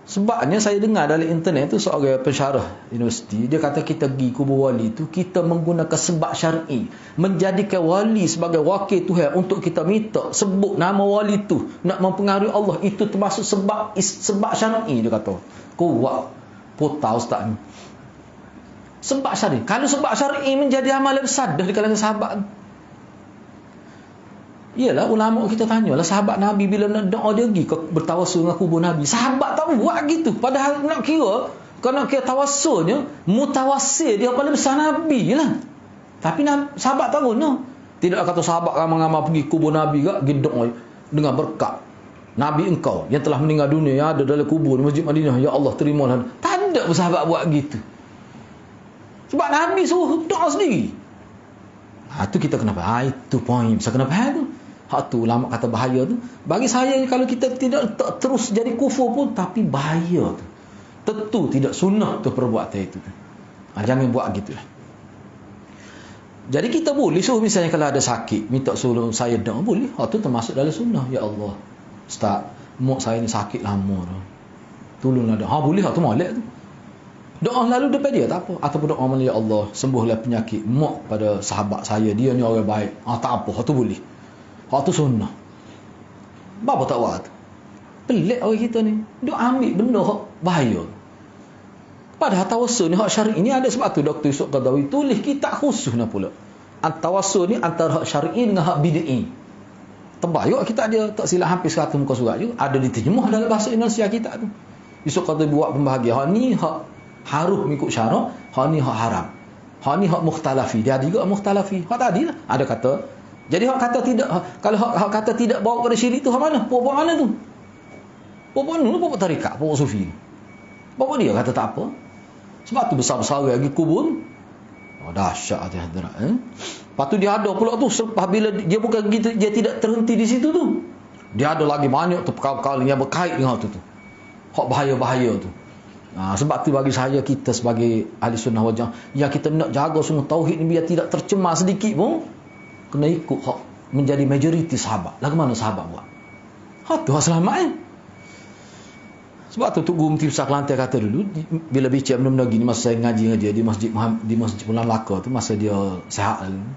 Sebabnya saya dengar dalam internet tu seorang pensyarah universiti, dia kata kita pergi kubur wali tu, kita menggunakan sebab syar'i, menjadikan wali sebagai wakil Tuhan untuk kita minta sebut nama wali tu nak mempengaruhi Allah, itu termasuk sebab syar'i. Dia kata kuat potau ustaz ni. Sebab syar'i. Kalau sebab syar'i menjadi amalan besar dah di kalangan sahabat. Iyalah ulama kita tanyalah sahabat Nabi bila nak doa dia pergi bertawassul dengan kubur Nabi. Sahabat tak buat gitu. Padahal nak kira, kalau nak kira tawassulnya, mutawassil dia paling besar Nabi lah. Tapi sahabat tak guna. Tidak kata sahabat ramai-ramai pergi kubur Nabi ke, pergi doa dengan berkat. Nabi engkau yang telah meninggal dunia, yang ada dalam kubur di Masjid Madinah, ya Allah terimalah. Tak ada sahabat buat gitu. Sebab Nabi suruh doa sendiri. Itu kita kena faham. Itu poin. Bisa kena faham tu. Hak tu ulama kata bahaya tu. Bagi saya kalau kita tidak terus jadi kufur pun, tapi bahaya tu. Tentu tidak sunnah tu perbuatan itu tu. Jangan buat gitu lah. Jadi kita boleh suruh, misalnya kalau ada sakit, minta suruh saya doa, boleh. Itu termasuk dalam sunnah. Ya Allah, Ustaz, mak saya ni sakit lama dah, tolonglah doa. Boleh, tu molek tu. Doa lalu depan dia, tak apa. Ataupun doa mana, ya Allah, sembuhlah penyakit mak pada sahabat saya, dia ni orang baik. Tak apa, tu boleh. Tu sunnah. Bapa tak buat tu. Pelik orang kita ni. Dia ambil benda hak bahaya. Padahal tawassul ni hak syar'i ni ada, sebab tu Dr. Yusuf Qadawi tulis kitab khusus nak pula. Tawassul ni antara hak syar'i dengan hak bid'i. Terbayuk kita dia tak silap hampir 100 muka surat juga. Ada diterjemah dalam bahasa Indonesia kita tu. Yusuf Qadawi buat pembahagian. Hak ni hak harus mengikut syarak, hak ni hak haram. Hak ni hak mukhtalafi. Dia ada juga mukhtalafi. Hak tadi lah. Ada kata. Jadi hak kata tidak, kalau hak kata tidak bawa pada syirik tu hak mana? Pokok mana tu? Pokok mana? Pokok tarikat, pokok sufi. Pokok dia kata tak apa. Sebab tu besar-besar lagi kubur. Dahsyat hati hadirat. Lepas tu dia ada pula tu, selepas bila dia bukan gitu, dia tidak terhenti di situ tu. Dia ada lagi banyak tu perkara-perkara yang berkait dengan tu. Hak bahaya-bahaya tu. Sebab tu bagi saya, kita sebagai ahli sunnah wal jamaah, yang kita nak jaga semua tauhid ni biar tidak tercemar sedikit pun, kena ikut hak menjadi majoriti sahabat. Lagu mana sahabat buat? Tu hak selamat Sebab tu Tuk Guru Mufti Besar Kelantan kata dulu, bila bicara benda-benda gini, masa saya ngaji di Masjid Pulau Melaka tu, masa dia sihat dulu,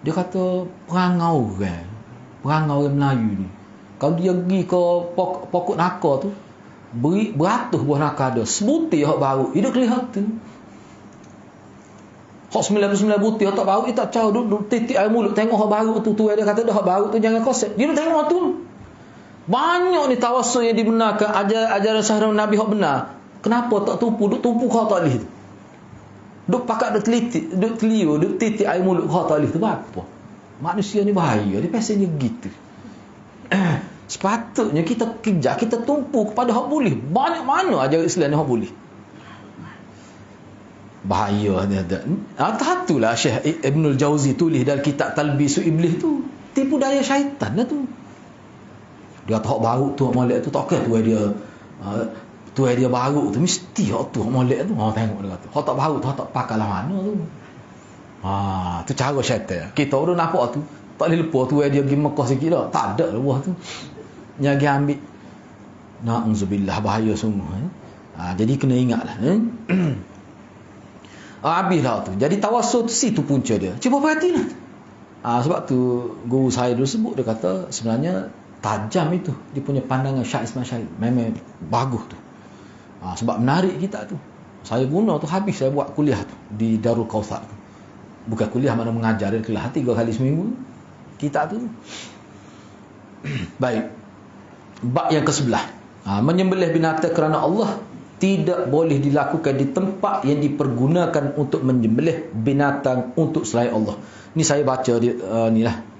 dia kata perangau orang Melayu ni, kalau dia pergi ke pokok naka tu, beratus buah naka ada, sebutir hak baru, dia kelihatan. Hak 99 butir hak tak baru, dia tak caw, duduk titik air mulut, tengok hak baru tu, dia kata dah hak baru tu jangan kosep. Dia tengok tu. Banyak ni tawassul yang dibenarkan, ajaran sahabat Nabi hak benar. Kenapa tak tumpu? Duk tumpu kau tak boleh tu. Duk pakat duk teliti, duk telio, duk titik air mulut kau tak boleh tu. Apa? Manusia ni bahaya, dia biasanya gitu. Sepatutnya kita kejar, kita tumpu kepada hak boleh. Banyak mana ajaran Islam ni hak boleh. Bahaya ada. Satulah Syekh Ibnul Jauzi tulis dalam kitab Talbisu Iblis tu. Tipu daya syaitan lah tu. Dia tak baru tu molek tu, tak kira tu dia baru tu, mesti hak tu molek tu. Tengok dia kata hak tak baru tu, hak tak pakai lah mana tu. Tu cara syaitan. Kita orang nampak tu tak boleh lupa tu dia pergi Mekah sikit dah, tak ada buah tu yang dia ambil. Na'udzubillah, bahaya semua. Jadi kena ingatlah. Habislah tu. Jadi tawassul tu situ punca dia. Cuba perhatilah. Sebab tu guru saya dulu sebut, dia kata sebenarnya tajam itu dia punya pandangan Syekh Ismail Syarif, memang bagus tu. Sebab menarik kita tu. Saya guna tu, habis saya buat kuliah tu di Darul Kautsar tu. Bukan kuliah, mana mengajar, dia kelas 3 kali seminggu kita tu. Baik. Bab yang ke-11. Menyembelih binatang kerana Allah tidak boleh dilakukan di tempat yang dipergunakan untuk menyembelih binatang untuk selain Allah. Ni saya baca ni lah.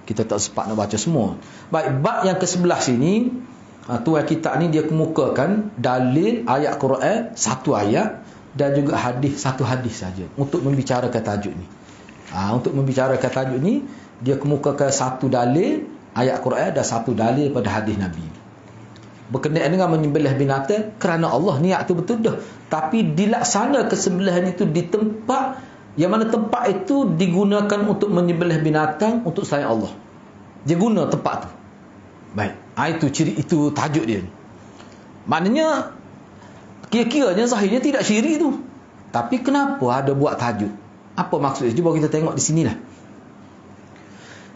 Kita tak sempat nak baca semua. Baik, bab yang ke-11 sini, tuan kita ni dia kemukakan dalil ayat Quran satu ayat dan juga hadis satu hadis saja untuk membicarakan tajuk ni. Untuk membicarakan tajuk ni, dia kemukakan satu dalil ayat Quran dan satu dalil pada hadis Nabi. Berkenaan dengan menyembelih binatang kerana Allah, niat tu betul dah. Tapi dilaksana kesembelihan itu di tempat yang mana tempat itu digunakan untuk menyembelih binatang untuk selain Allah. Dia guna tempat tu. Baik. Itu ciri, itu tajuk dia. Maknanya kira-kiranya zahirnya tidak syirik tu. Tapi kenapa ada buat tajuk? Apa maksudnya? Cuba kita tengok di sinilah.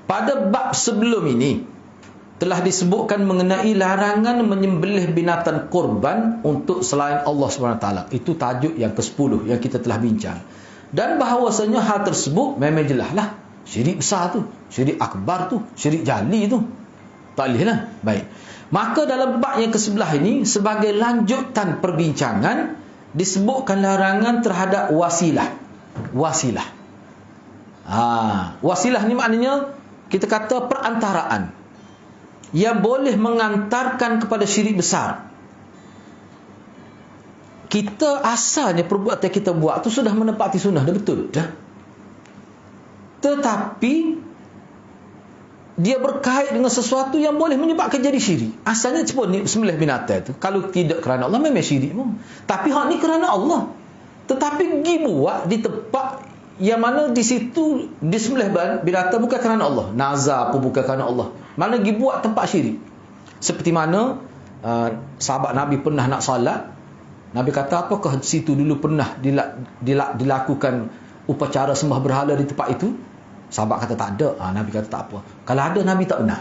Pada bab sebelum ini telah disebutkan mengenai larangan menyembelih binatang korban untuk selain Allah SWT. Itu tajuk yang ke-10 yang kita telah bincang. Dan bahawasanya hal tersebut memang jelas lah syirik besar tu, syirik akbar tu, syirik jali tu. Tak boleh lah. Baik. Maka dalam bab yang ke-11 ini, sebagai lanjutan perbincangan, disebutkan larangan terhadap wasilah. Wasilah. Wasilah ni maknanya kita kata perantaraan yang boleh mengantarkan kepada syirik besar. Kita asalnya perbuatan kita buat tu sudah menepati sunnah, dah betul dah. Tetapi dia berkait dengan sesuatu yang boleh menyebabkan jadi syirik. Asalnya sebut ni sembelih binatang tu, kalau tidak kerana Allah memang syirik pun. Tapi hak ni kerana Allah. Tetapi pergi buat di tempat yang mana di situ disembelih binatang bukan kerana Allah, nazar pun bukan kerana Allah, mana pergi buat tempat syirik. Seperti mana sahabat Nabi pernah nak salat, Nabi kata, apakah di situ dulu pernah dilakukan upacara sembah berhala di tempat itu? Sahabat kata tak ada. Nabi kata tak apa. Kalau ada, Nabi tak pernah.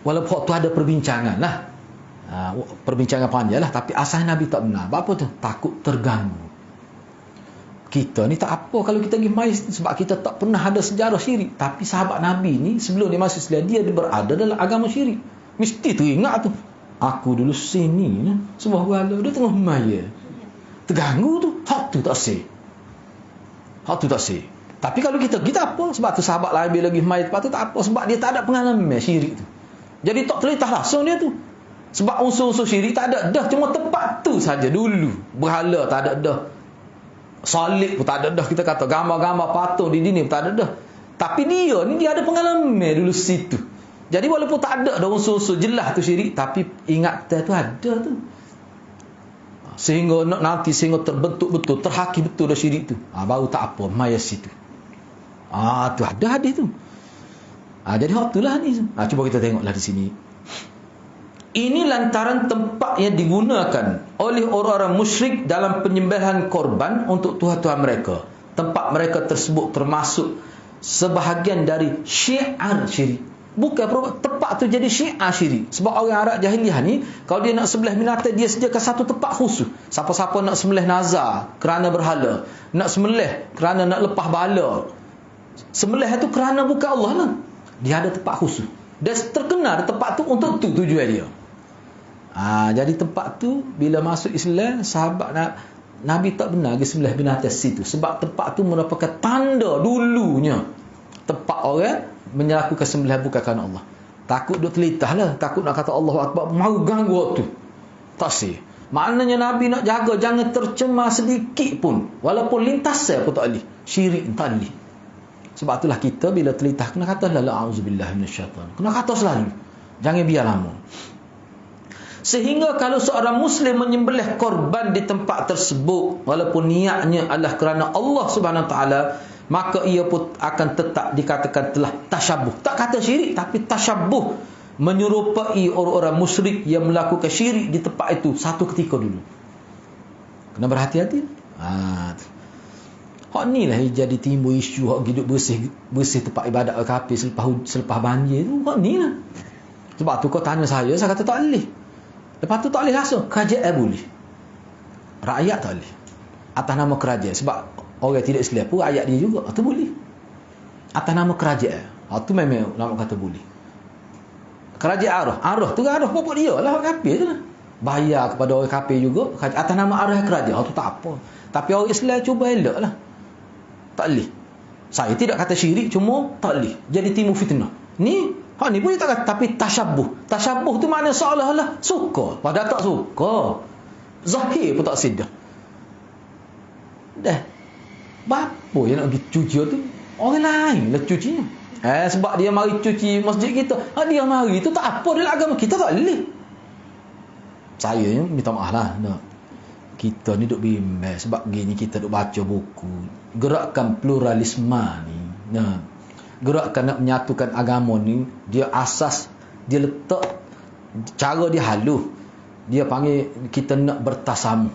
Walaupun waktu ada perbincangan lah, perbincangan panjang lah, tapi asal Nabi tak benar. Apa tu? Takut terganggu. Kita ni tak apa kalau kita pergi mai, sebab kita tak pernah ada sejarah syirik. Tapi sahabat Nabi ni sebelum dia masuk Islam, dia berada dalam agama syirik. Mesti tu ingat tu, aku dulu sini sebuah berhala, dia tengah mai, terganggu tu. Hak tu tak sah. Tapi kalau kita apa? Sebab tu sahabat lain bila lagi mai tempat tu tak apa, sebab dia tak ada pengalaman syirik tu. Jadi tak terlintas langsung dia tu. Sebab unsur-unsur syirik tak ada dah, cuma tempat tu saja dulu. Berhala tak ada dah. Salib pun tak ada dah, kita kata gambar-gambar patung di dinding pun tak ada dah. Tapi dia ni dia ada pengalaman dulu situ. Jadi walaupun tak ada unsur-unsur jelas tu syirik, tapi ingatan tu ada tu. Sehingga nanti terbentuk betul, terhakis betul dah syirik tu. Baru tak apa, maya situ. Tu ada hadis tu. Jadi hak itulah ni. Cuba kita tengoklah di sini. Ini lantaran tempat yang digunakan oleh orang-orang musyrik dalam penyembelihan korban untuk tuhan-tuhan mereka. Tempat mereka tersebut termasuk sebahagian dari syiar syirik. Bukan tempat tu jadi syiar syirik. Sebab orang Arab jahiliah ni, kalau dia nak sembelih binatang, dia sediakan satu tempat khusus. Siapa-siapa nak sembelih nazar kerana berhala, nak sembelih kerana nak lepas bala, sembelih itu kerana bukan Allah lah, dia ada tempat khusus. Dia terkenal tempat tu untuk tu tujuan dia. Jadi tempat tu bila masuk Islam, sahabat Nabi tak benar pergi sembelih binatang situ. Sebab tempat tu merupakan tanda dulunya tempat orang melakukan sembelihan bukan kerana Allah. Takut duk telitah lah, takut nak kata Allahu Akbar, mau ganggu waktu. Tak sih. Maknanya Nabi nak jaga jangan tercemar sedikit pun, walaupun lintasan pun tak boleh. Syirik tak boleh. Sebab itulah kita bila telitah kena kata la a'udzubillah minasyaitan. Kena kata selalu. Jangan biar lama. Sehingga kalau seorang Muslim menyembelih korban di tempat tersebut, walaupun niatnya adalah kerana Allah Subhanahu Wa Taala, maka ia pun akan tetap dikatakan telah tasyabuh. Tak kata syirik, tapi tasyabuh, menyerupai orang-orang musyrik yang melakukan syirik di tempat itu satu ketika dulu. Kena berhati-hati. Hak ni lah jadi timbul isu hak hidup bersih tempat ibadat kafir selepas banjir tu. Hak ni lah. Sebab tu kau tanya saya kata tak boleh. Lepas tu tak boleh langsung. Kerajaan boleh, rakyat tak boleh. Atas nama kerajaan. Sebab orang tidak Islam pun rakyat dia juga. Itu boleh. Atas nama kerajaan. Itu memang nama kata boleh. Kerajaan arah tu arah pokok dia lah, orang kafir tu lah. Bayar kepada orang kafir juga atas nama arah kerajaan. Itu tak apa. Tapi orang Islam cuba elak lah. Tak boleh. Saya tidak kata syirik, cuma tak boleh. Jadi timbul fitnah. Ni boleh tak kata, tapi tasyabuh. Tasyabuh tu makna seolah-olah suka, padahal tak suka. Zahir pun tak sedar. Dah. Bapa yang nak pergi cuci tu, orang lain lah cucinya. Sebab dia mari cuci masjid kita. Dia mari tu tak apa dalam agama kita, tak boleh. Saya ni minta maaf lah. Kita ni duk bimbang sebab gini kita duk baca buku gerakan pluralisme ni. Gerakan nak menyatukan agama ni, dia asas, dia letak cara dia halus. Dia panggil kita nak bertasamuh.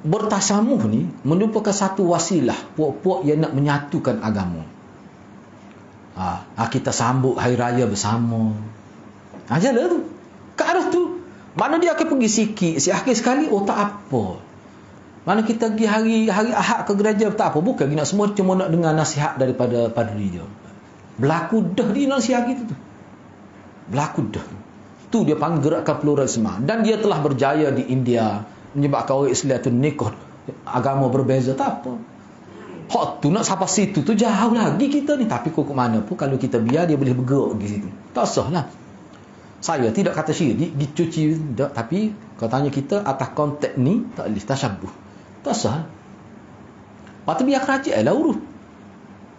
Bertasamuh ni merupakan satu wasilah puak-puak yang nak menyatukan agama. Kita sambut hari raya bersama. Ajalah tu. Ke arah tu. Mana dia akan pergi sikit, akhir sekali, tak apa. Mana kita pergi hari Ahad ke gereja, tak apa. Bukan nak semua cuma nak dengar nasihat daripada padri dia. Berlaku dah di nasihat kita tu. Berlaku dah. Tu dia panggil gerakan pluralisme. Dan dia telah berjaya di India. Menyebabkan orang Islam tu nikah agama berbeza, tak apa. Hak tu nak sampai situ tu jauh lagi kita ni. Tapi kok mana pun kalau kita biar dia boleh bergerak pergi situ. Tak sah lah. Saya tidak kata syirik, dicuci tak, tapi kalau tanya kita atas konteks ni tak boleh tasyabuh. Tak sah. Lepas tu biar kerajaan lah urus.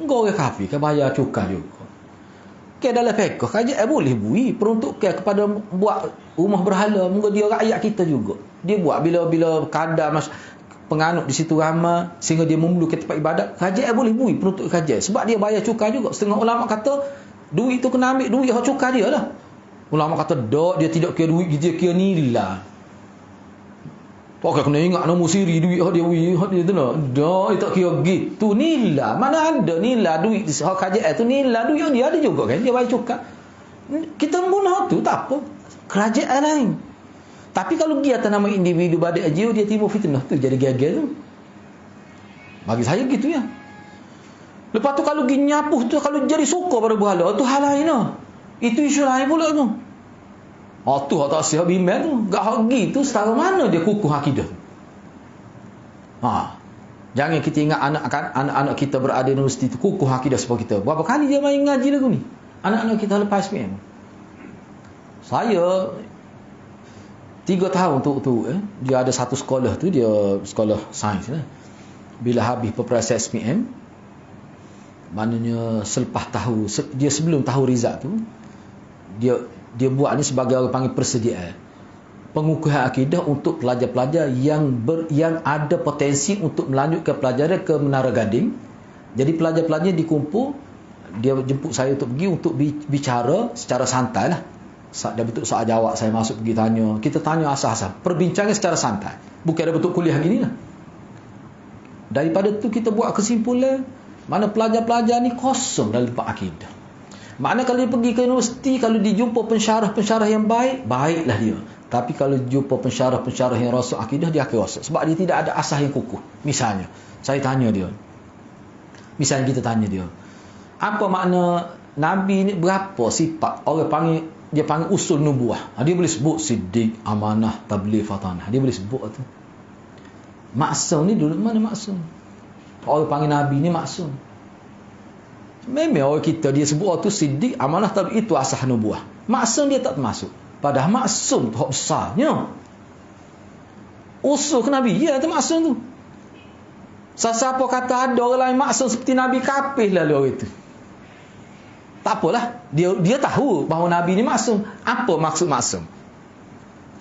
Engkau orang kafir kan bayar cukai juga. Dalam fiqh kerajaan boleh bui peruntukan kepada buat rumah berhala, mungkin dia rakyat kita juga. Dia buat bila kadar penganut di situ ramai sehingga dia memerlukan tempat ibadat, kerajaan boleh bui penuntut kerajaan sebab dia bayar cukai juga. Setengah ulama kata duit tu kena ambil duit hak cukai dia lah. Ulama kata dak, dia tidak kira duit, dia kira nilai. Pokok kena ingat nombor siri duit hak dia tu lah. Dak, dia tak kira gitu nilai. Mana ada nilai duit hak kerajaan tu, nilai duit dia ada juga kan, dia bayar cukai. Kita guna tu tak apa, kerajaan lain. Tapi kalau dia atas nama individu badik aja, dia timbul fitnah tu, jadi gagal tu. Bagi saya gitu ya. Lepas tu kalau pergi nyapuh tu, kalau jadi suka pada berhala tu hal lain lah. Itu isu lain pula tu. Tu tak siap bimbang tu. Gak hak gitu setara mana dia kukuh akidah. Jangan kita ingat anak-anak kita berada di universiti tu kukuh akidah sebab kita. Berapa kali dia main ngaji lagu ni? Anak-anak kita lepas SPM. Saya 3 tahun tu dia ada satu sekolah tu, dia sekolah sains lah. Bila habis peperiksaan SPM, maknanya selepas tahu, dia sebelum tahu result tu, dia buat ni sebagai orang panggil persediaan pengukuhan akidah untuk pelajar-pelajar yang ada potensi untuk melanjutkan pelajaran ke Menara Gading. Jadi pelajar-pelajar dikumpul, dia jemput saya untuk pergi untuk bicara secara santai lah. Dia bentuk soal jawab, saya masuk pergi tanya. Kita tanya asal-asal, perbincangan secara santai, bukan ada bentuk kuliah gini lah. Daripada tu kita buat kesimpulan, mana pelajar-pelajar ni kosong dalam tempat akidah. Makna kalau dia pergi ke universiti, kalau dia jumpa pensyarah-pensyarah yang baik, baiklah dia. Tapi kalau jumpa pensyarah-pensyarah yang rosak akidah, dia akan rosak. Sebab dia tidak ada asas yang kukuh. Misalnya, saya tanya dia. Misalnya kita tanya dia, apa makna Nabi ni, berapa sifat orang dia panggil usul nubuah. Dia boleh sebut siddiq, amanah, tabligh, fatanah. Dia boleh sebut tu. Maksum ni dulu mana maksum? Orang panggil Nabi ni maksum. Memang orang kita dia sebut tu siddiq, amanah, tabligh, itu asas nubuah. Maksum dia tak termasuk. Padahal maksum tu hak besarnya. Usul ke Nabi, ya tu maksum tu. Siapa kata ada orang lain maksum seperti Nabi, kafir lah orang itu. Tak apalah, dia tahu bahawa Nabi ni maksum. Apa maksud maksum?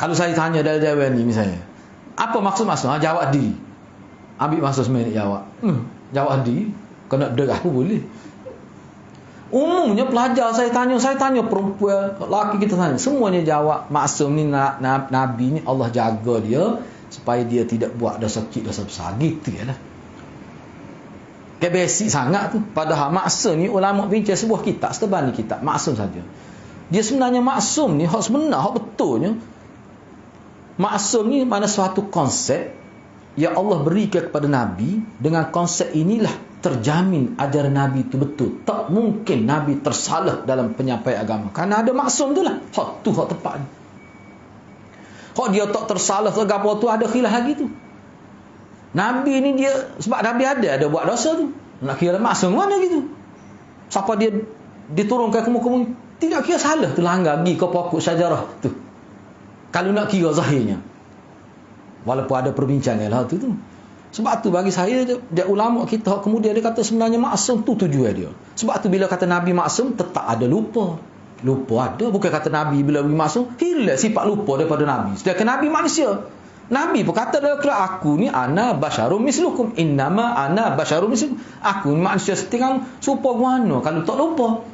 Kalau saya tanya dari dewan ni misalnya, apa maksud maksum? Jawab diri. Ambil masa seminit jawab. Jawab diri, kena derah pun boleh. Umumnya pelajar saya tanya perempuan, lelaki kita tanya, semuanya jawab maksum ni Nabi ni Allah jaga dia supaya dia tidak buat dosa kecil, dosa besar. Gitu ya lah. Basic sangat tu. Padahal maksum ni ulama bincang sebuah kitab, setebal ni kitab maksum saja. Dia sebenarnya maksum ni hak sebenar, hak betulnya. Maksum ni mana suatu konsep yang Allah berikan kepada Nabi. Dengan konsep inilah terjamin ajaran Nabi itu betul. Tak mungkin Nabi tersalah dalam penyampaian agama. Kerana ada maksum tu lah. Hak tu hak tepat ni. Hak dia tak tersalah agama tu ada khilaf lagi tu. Nabi ni dia, sebab Nabi ada buat dosa tu. Nak kira maksum mana gitu. Siapa dia diturunkan ke muka bumi, tidak kira salah tu langgar pergi ke pokok syajarah tu. Kalau nak kira zahirnya. Walaupun ada perbincangan lah tu. Sebab tu bagi saya, dia ulama kita kemudian dia kata sebenarnya maksum tu tujuan dia. Sebab tu bila kata Nabi maksum, tetap ada lupa. Lupa ada. Bukan kata Nabi bila maksum, hilang sifat lupa daripada Nabi. Sedangkan Nabi manusia. Nabi pun kata dalam Quran, aku ni ana basyarum mislukum, innama ana basyarum mislukum. Aku ni manusia seperti kamu, supaya guano kalau tak lupa.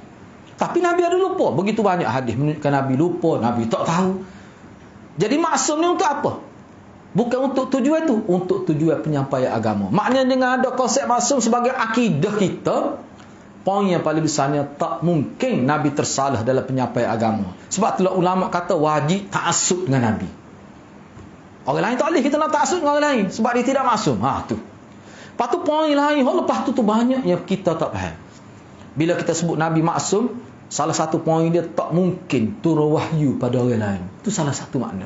Tapi Nabi ada lupa. Begitu banyak hadis menunjukkan Nabi lupa, Nabi tak tahu. Jadi maksum ni untuk apa? Bukan untuk tujuan itu, untuk tujuan penyampaian agama. Maknanya dengan ada konsep maksum sebagai akidah kita, poin yang paling besarnya tak mungkin Nabi tersalah dalam penyampaian agama. Sebab itulah ulama kata wajib ta'assub dengan Nabi. Orang lain tak boleh kita nak ta'assub dengan orang lain sebab dia tidak maksum. Tu. Lepas tu poin lain, lepas tu banyak yang kita tak faham. Bila kita sebut Nabi maksum, salah satu poin dia tak mungkin turun wahyu pada orang lain. Itu salah satu makna.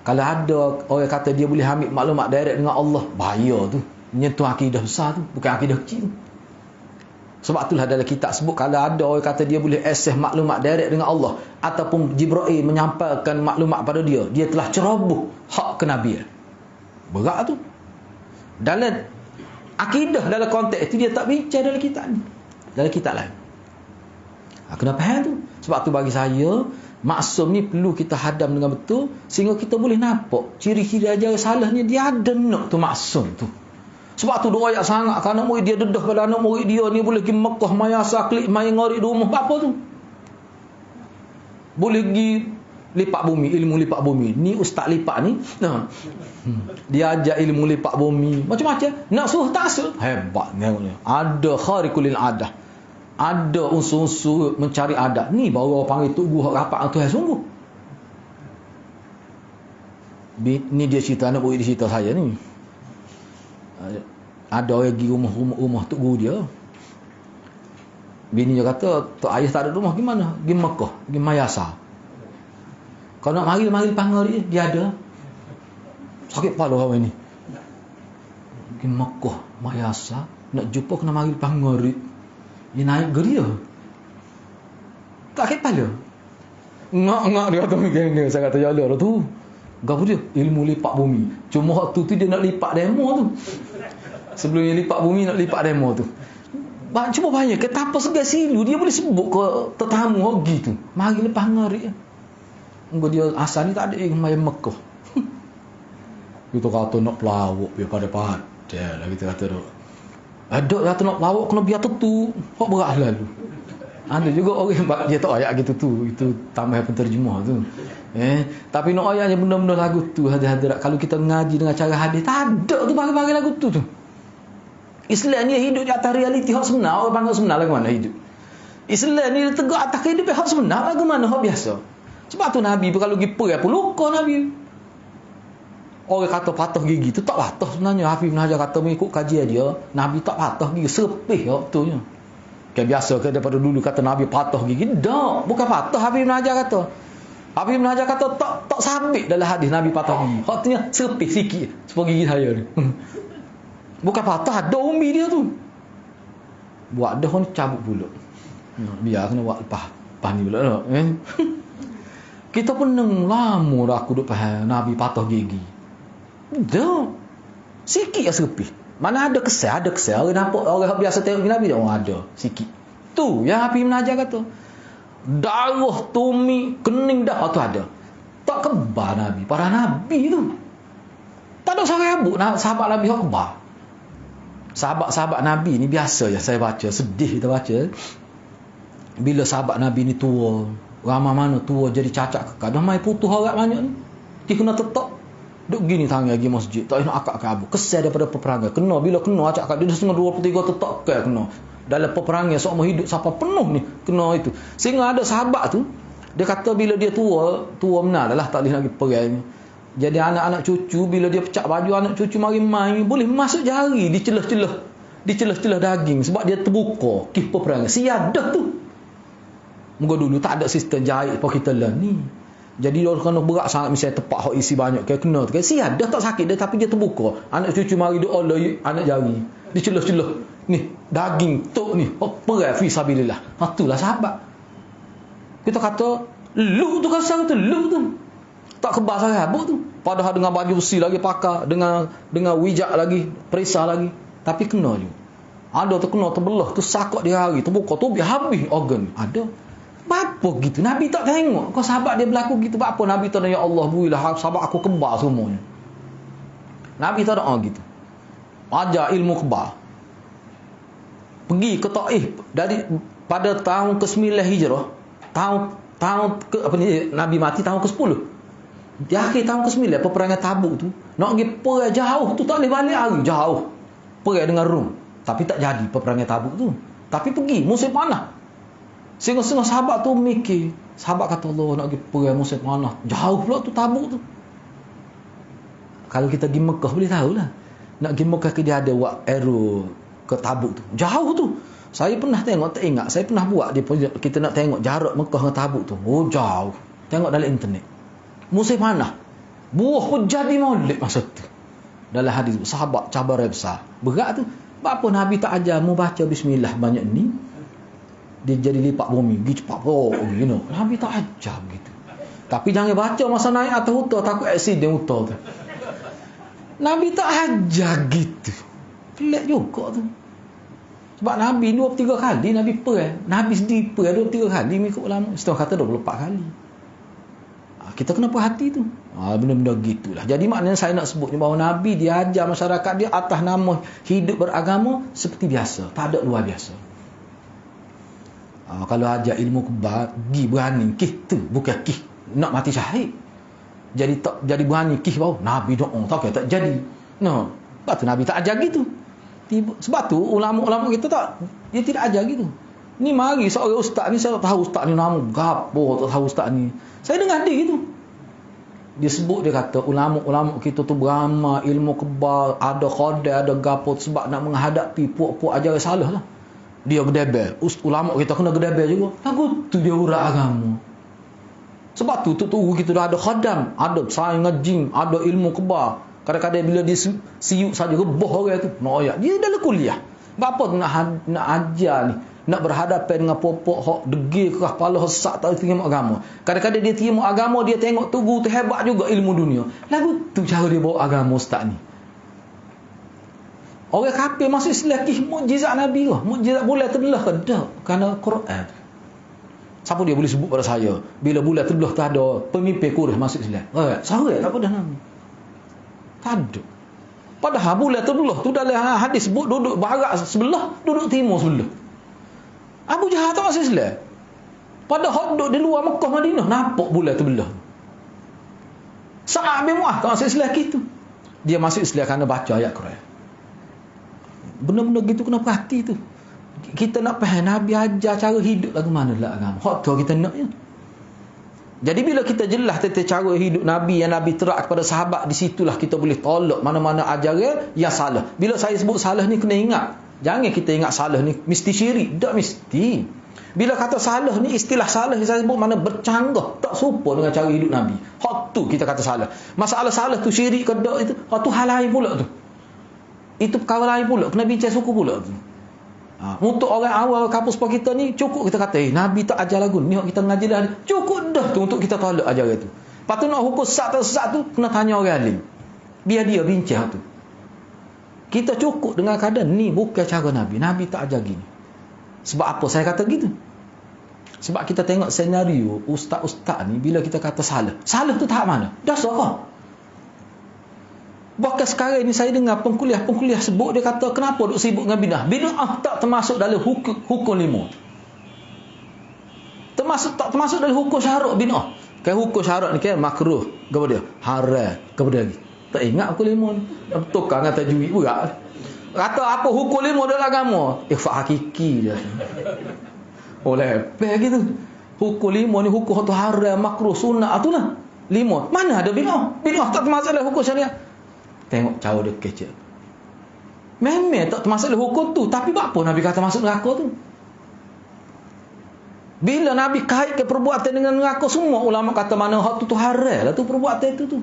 Kalau ada orang kata dia boleh ambil maklumat direct dengan Allah, bahaya tu. Menyentuh akidah besar tu, bukan akidah kecil. Sebab itulah dalam kitab sebut kalau ada orang kata dia boleh access maklumat direct dengan Allah ataupun Jibril menyampaikan maklumat pada dia, dia telah ceroboh hak kenabian. Berat tu. Dalam akidah, dalam konteks itu dia tak bincang dalam kitab ni. Dalam kitab lain. Kena faham tu. Sebab tu bagi saya, Maksum ni perlu kita hadam dengan betul sehingga kita boleh nampak ciri-ciri ajaran salahnya dia ada nak tu maksum tu. Sebab tu doa ayat sangat kan anak murid dia dedah pada anak murid dia ni boleh pergi Mekah mayasa klik main ngari di rumah apa tu. Boleh pergi lipat bumi, ilmu lipat bumi. Ni ustaz lipat ni. Dia ajar ilmu lipat bumi. Macam-macam. Nak suruh tak asal. Hebat tengoknya. Ada khariqul adah. Ada unsur-unsur mencari adat. Ni baru orang panggil tok guru hak rapat tu sungguh. Ni dia cerita anak murid dia cerita saya ni. Ada orang pergi rumah tok guru dia. Bini dia kata, tok ayah tak ada rumah gimana? Pergi Mekah, pergi Mayasa. Kalau nak mari panggil dia ada. Sakit kepala orang ni. Pergi Mekah, Mayasa, nak jumpa kena mari panggil. Dia naik geria. Tak sakit kepala. Ngak dia kata geng-geng. Saya kata ya Allah tu. Gapo dia? Ilmu lipat bumi. Cuma waktu tu dia nak lipat demo tu. Sebelum dia lipat bumi nak lipat demo tu. Cuba bayang ke tanpa segan silu dia boleh sebut ke tetamu pergi tu. Mari lepas ngari. Engko dia asal ni tak ada main Mekah. Kita kata nak pelawak dia pada lah kita kata tu. Ada kata nak pelawak kena biar tentu. Hak berat lalu. Ada juga orang dia tak ayat gitu tu. Itu tambah penterjemah tu. Tapi nak ayatnya benda-benda lagu tu hadirat kalau kita ngaji dengan cara hadis tak ada tu bagi-bagi lagu tu. Islam ni hidup di atas realiti hak sebenar. Orang panggil sebenar lagu mana hidup. Islam ni tegak atas kehidupan hak sebenar lagu mana hak biasa. Sebab tu Nabi kalau pergi perang pun luka Nabi. Orang kata patah gigi tu tak patah sebenarnya. Hafiz bin Hajar kata mengikut kajian dia Nabi tak patah gigi sepih waktunya. Kan biasa ke daripada dulu kata Nabi patah gigi. Tak, bukan patah. Hafiz bin Hajar kata. Hafiz bin Hajar kata tak sabit dalam hadis Nabi patah gigi. Waktunya sepih sikit sepuluh gigi saya ni. Bukan patah, ada umi dia tu. Buat dah ni cabut pula. Biar kena buat lepas ni pula. Kita peneng lama dah aku duk faham Nabi patah gigi. Dah. Sikit yang sepih. Mana ada kesal. Orang nampak orang biasa tengok Nabi dia orang ada sikit. Tu yang Hafiz bin Hajar kata. Darah tumi kening dah tu ada. Tak kebar Nabi, para Nabi tu. Tak ada seorang abuk sahabat Nabi hak kebar. Sahabat-sahabat Nabi ni biasa je saya baca, sedih kita baca. Bila sahabat Nabi ni tua, ramai mana tua jadi cacat kekal. Dah mai putus harap banyak ni. Dia kena tetap duk gini tangan pergi masjid. Tak nak akak ke abu. Kesal daripada peperangan. Kena bila kena acak kat dia dah setengah 23 tetap ke kena. Dalam peperangan seumur hidup sampai penuh ni kena itu. Sehingga ada sahabat tu dia kata bila dia tua benar lah tak boleh lagi perang. Jadi anak-anak cucu bila dia pecah baju anak cucu mari main boleh masuk jari di celah-celah daging sebab dia terbuka kif peperangan. Siadah tu. Moga dulu tak ada sistem jahit apa kita lah ni. Jadi dia kena berat sangat misalnya tepak hak isi banyak kayak kena tu. Siadah tak sakit dia tapi dia terbuka. Anak cucu mari dia oleh anak jari di celah-celah. Ni daging tok ni perang fi sabilillah. Itulah sahabat. Kita kata lu tu kasar tu lu tu. Tak kebar sahabat tu. Padahal dengan baju besi lagi pakar, dengan wijak lagi, perisah lagi, tapi kena je. Ada tu kena terbelah, tu sakak dia hari, terbuka tu habis organ. Ada. Apa gitu? Nabi tak tengok. Kau sahabat dia berlaku gitu. Apa Nabi tak ya Allah builah sahabat aku kebar semuanya. Nabi tak doa gitu. Ajar ilmu kebar. Pergi ke Taif dari pada tahun ke-9 Hijrah. Tahun ke apa ni Nabi mati tahun ke-10. Di akhir tahun ke-9 peperangan Tabuk tu nak pergi perang jauh tu tak boleh balik hari jauh perang dengan Rom tapi tak jadi peperangan Tabuk tu tapi pergi musim panah sehingga sahabat tu mikir sahabat kata Allah nak pergi perang musim panah jauh pula tu Tabuk tu kalau kita pergi Mekah boleh tahulah nak pergi Mekah ke dia ada buat arrow ke Tabuk tu jauh tu saya pernah tengok tak ingat saya pernah buat kita nak tengok jarak Mekah dengan Tabuk tu jauh tengok dalam internet musim panah buah pun jadi maulid masa tu dalam hadis sahabat cabaran besar berat tu apa Nabi tak ajar mu baca bismillah banyak ni dia jadi lipat bumi pergi cepat Nabi tak ajar gitu tapi jangan baca masa naik atas hutan takut aksiden hutan tu Nabi tak ajar gitu pelik juga tu sebab Nabi 2-3 kali Nabi perang Nabi sendiri perang 2-3 kali mengikut ulama setengah kata 24 kali Kita kena perhati tu. Benda-benda gitulah. Jadi maknanya saya nak sebutnya bahawa Nabi dia ajar masyarakat dia atas nama hidup beragama seperti biasa. Tak ada luar biasa. Kalau ajar ilmu kebal, pergi berani. Kih tu, bukan kih nak mati syahid. Jadi berani kih bahawa Nabi doa. Tak jadi. No. Sebab tu Nabi tak ajar gitu. Sebab tu ulama-ulama kita dia tidak ajar gitu. Ni mari seorang ustaz ni, saya tak tahu ustaz ni nama gapo, tak tahu ustaz ni. Saya dengar dia gitu. Dia sebut, dia kata ulama-ulama kita tu beramal ilmu kebal, ada khodai, ada gapo sebab nak menghadapi puak-puak ajaran salah lah. Dia gedebel. Ulama kita kena gedebel juga. Lagu tu dia urat agama. Sebab tu kita dah ada khadam, ada saing ngajing, ada ilmu kebal. Kadang-kadang bila dia siuk saja rebah orang tu, noyak. Dia dah kuliah. Apa tu nak ajar ni? Nak berhadapan dengan popok hok degil ke kepala sesak tak terima agama. Kadang-kadang dia terima agama, dia tengok tu guru tu hebat juga ilmu dunia. Lagu tu cara dia bawa agama ustaz ni. Orang kafir masih selakih mukjizat Nabi ke? Mukjizat bulan terbelah ke? Tak. Kerana Quran. Siapa dia boleh sebut pada saya? Bila bulan terbelah tu ada pemimpin Quraisy masuk Islam. Saya tak pada nama. Tak ada. Padahal bulan terbelah tu dalam hadis sebut duduk barat sebelah, duduk timur sebelah. Abu Jahal tak masuk Islam. Padahal duduk di luar Mekah Madinah, nampak bulan terbelah. Sa'ad bin Mu'adh tak masuk Islam gitu. Dia masuk Islam kerana baca ayat Quran. Benda-benda gitu kena perhati tu. Kita nak faham Nabi ajar cara hidup lagu mana lah agama. Hak tu kita nak je. Jadi bila kita jelas tentang cara hidup Nabi yang Nabi terak kepada sahabat, di situlah kita boleh tolak mana-mana ajaran yang salah. Bila saya sebut salah ni kena ingat. Jangan kita ingat salah ni mesti syirik. Tak mesti. Bila kata salah ni, istilah salah yang saya sebut mana bercanggah. Tak serupa dengan cara hidup Nabi. Hak tu kita kata salah. Masalah salah tu syirik ke tak itu, hak tu hal lain pula tu. Itu perkara lain pula. Kena bincang suku pula tu. Untuk orang awal kampus kita ni, cukup kita kata, Nabi tak ajar lagu ni, kita mengaji dah. Cukup dah tu untuk kita tolak ajaran tu. Lepas tu nak hukum sesat atau sesat tu, kena tanya orang alim. Biar dia bincang tu. Kita cukup dengan keadaan ni bukan cara Nabi. Nabi tak ajar gini. Sebab apa saya kata gitu? Sebab kita tengok senario ustaz-ustaz ni, bila kita kata salah. Salah tu tahap mana? Dah salah. Bahkan sekarang ni saya dengar pengkuliah sebut, dia kata kenapa duk sibuk dengan bidah. Bidah tak termasuk dalam hukum lima. Tak termasuk dalam hukum syarak bidah. Kan hukum syarak ni kan makruh kepada dia, haram kepada lagi. Tak ingat hukum lima ni. Tukar dengan tajwid pula. Kata apa hukum lima dalam agama? Ikhfa hakiki dia. Oleh gitu. Hukum lima ni hukum tu haram, makruh, sunat itulah. Lima. Mana ada bidah? Bidah tak termasuk dalam hukum syariat. Tengok cara dia kecil. Memang tak termasuk dalam hukum tu. Tapi apa Nabi kata masuk neraka tu? Bila Nabi kaitkan perbuatan dengan neraka, semua ulama kata mana hak tu haram lah tu perbuatan itu tu.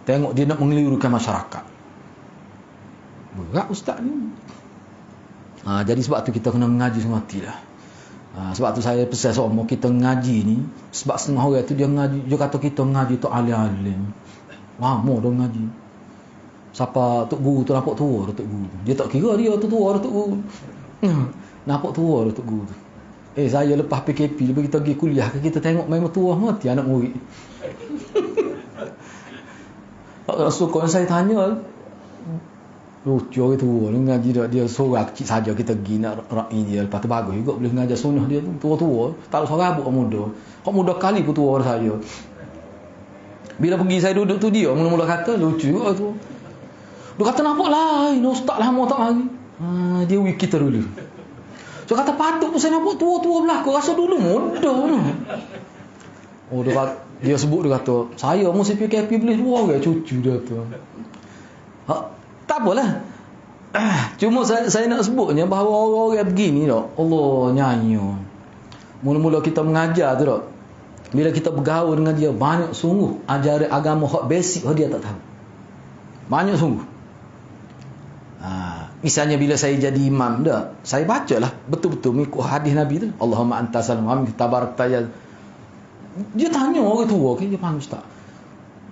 Tengok dia nak mengelirukan masyarakat. Berat ustaz ni. Jadi sebab tu kita kena mengaji semati lah. Sebab tu saya pesan semua kita mengaji ni. Sebab setengah orang tu dia mengaji, dia kata kita mengaji tu alim-alim. Lama dah mengaji. Siapa tok guru tu nampak tua tok guru tu. Dia tak kira dia tu tua tok guru. Nampak tua tok guru tu. Saya lepas PKP lepas kita pergi kuliah kita tengok memang tua mati anak murid. Tak suka saya tanya. Lucu orang tua ni ngaji dia seorang kecil saja kita pergi nak ra'i dia. Lepas tu bagus juga boleh ngajar sunnah dia tu. Tua-tua tak seorang rabuk muda. Kok muda kali pun tua orang saya. Bila pergi saya duduk tu dia mula-mula kata lucu juga tu. Dia kata nampak lain, ustaz lama tak mari. Dia wiki kita dulu. So kata patut pun saya nampak tua-tua belakang, rasa dulu muda. Dia sebut, dia kata, saya mesti PKP boleh dua orang cucu dia tu. Tak apalah. Cuma saya nak sebutnya bahawa orang-orang begini tak, Allah nyanyi. Mula-mula kita mengajar tu tak. Bila kita bergaul dengan dia, banyak sungguh ajaran agama hak basic dia tak tahu. Banyak sungguh. Misalnya bila saya jadi imam dah, saya bacalah betul-betul mengikut hadis Nabi tu. Allahumma anta salam wa minka tabarakta ya. Dia tanya orang tua, dia panggil ustaz.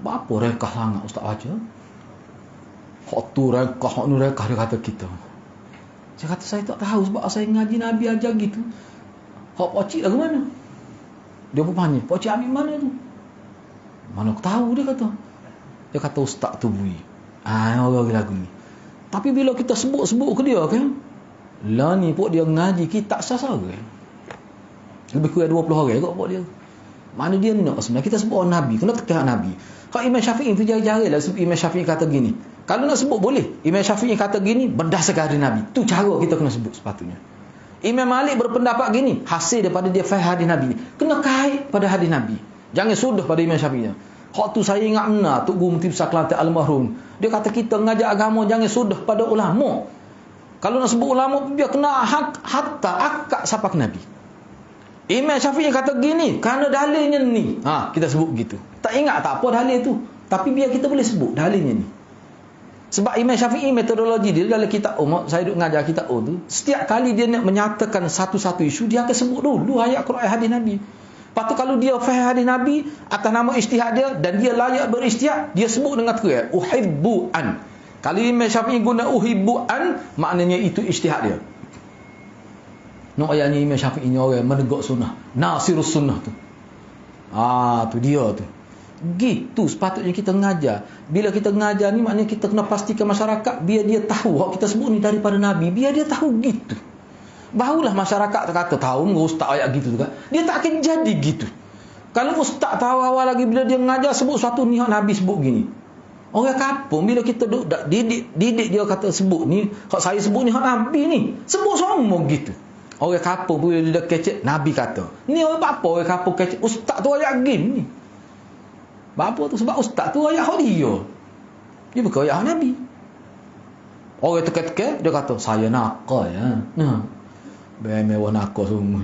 Apa rekah sangat ustaz baca? Hak tu rekah, hak nu rekah dia kata kita. Saya kata saya tak tahu sebab saya ngaji Nabi ajar gitu. Hak pocik lagu mana? Dia pun tanya, pocik ambil mana tu? Mana aku tahu dia kata. Dia kata ustaz tu bui. Orang lagu ni. Tapi bila kita sebut-sebut ke dia kan, lah ni pok dia ngaji kita sasar ke. Lebih kurang 20 orang kot pok dia. Mana dia nak sebenarnya kita sebut orang Nabi, kena tekan Nabi. Kalau Imam Syafi'i tu jari-jari lah sebut Imam Syafi'i kata gini. Kalau nak sebut boleh. Imam Syafi'i kata gini berdasarkan hadis Nabi. Tu cara kita kena sebut sepatutnya. Imam Malik berpendapat gini, hasil daripada dia faham hadis Nabi. Kena kait pada hadis Nabi. Jangan sudah pada Imam Syafi'i. Hak tu saya ingat benar Tok Guru Mufti Besar Kelantan Almarhum. Dia kata kita mengajar agama jangan sudah pada ulama. Kalau nak sebut ulama dia kena hatta akak sapak Nabi. Imam Syafi'i kata gini, kerana dalilnya ni. Kita sebut begitu. Tak ingat tak apa dalil tu. Tapi biar kita boleh sebut dalilnya ni. Sebab Imam Syafi'i metodologi dia dalam kitab saya duk mengajar kitab tu, setiap kali dia nak menyatakan satu-satu isu, dia akan sebut dulu ayat Quran hadis Nabi. Lepas tu kalau dia faham hadis Nabi atas nama ijtihad dia dan dia layak berijtihad, dia sebut dengan terang, uhibbu an. Kalau Imam Syafi'i guna uhibbu an, maknanya itu ijtihad dia. Nak ayatnya Imam Syafi'i ni orang menegak sunnah, nasirus sunnah tu. Tu dia tu. Gitu sepatutnya kita mengajar. Bila kita mengajar ni maknanya kita kena pastikan masyarakat biar dia tahu hak kita sebut ni daripada Nabi, biar dia tahu gitu. Barulah masyarakat kata tahu ustaz ayat gitu kan. Dia tak akan jadi gitu. Kalau ustaz tahu awal lagi bila dia mengajar sebut suatu ni hak Nabi sebut gini. Orang kampung bila kita didik dia kata sebut ni hak saya sebut ni hak Nabi ni. Sebut semua gitu. Orang kampung bila dia kecek Nabi kata. Ni orang apa orang kampung kecek ustaz tu ayat gini ni. Apa tu sebab ustaz tu ayat hak dia. Dia bukan ayat Nabi. Orang teka-teka dia kata saya nakal ya. Mewah nakal semua.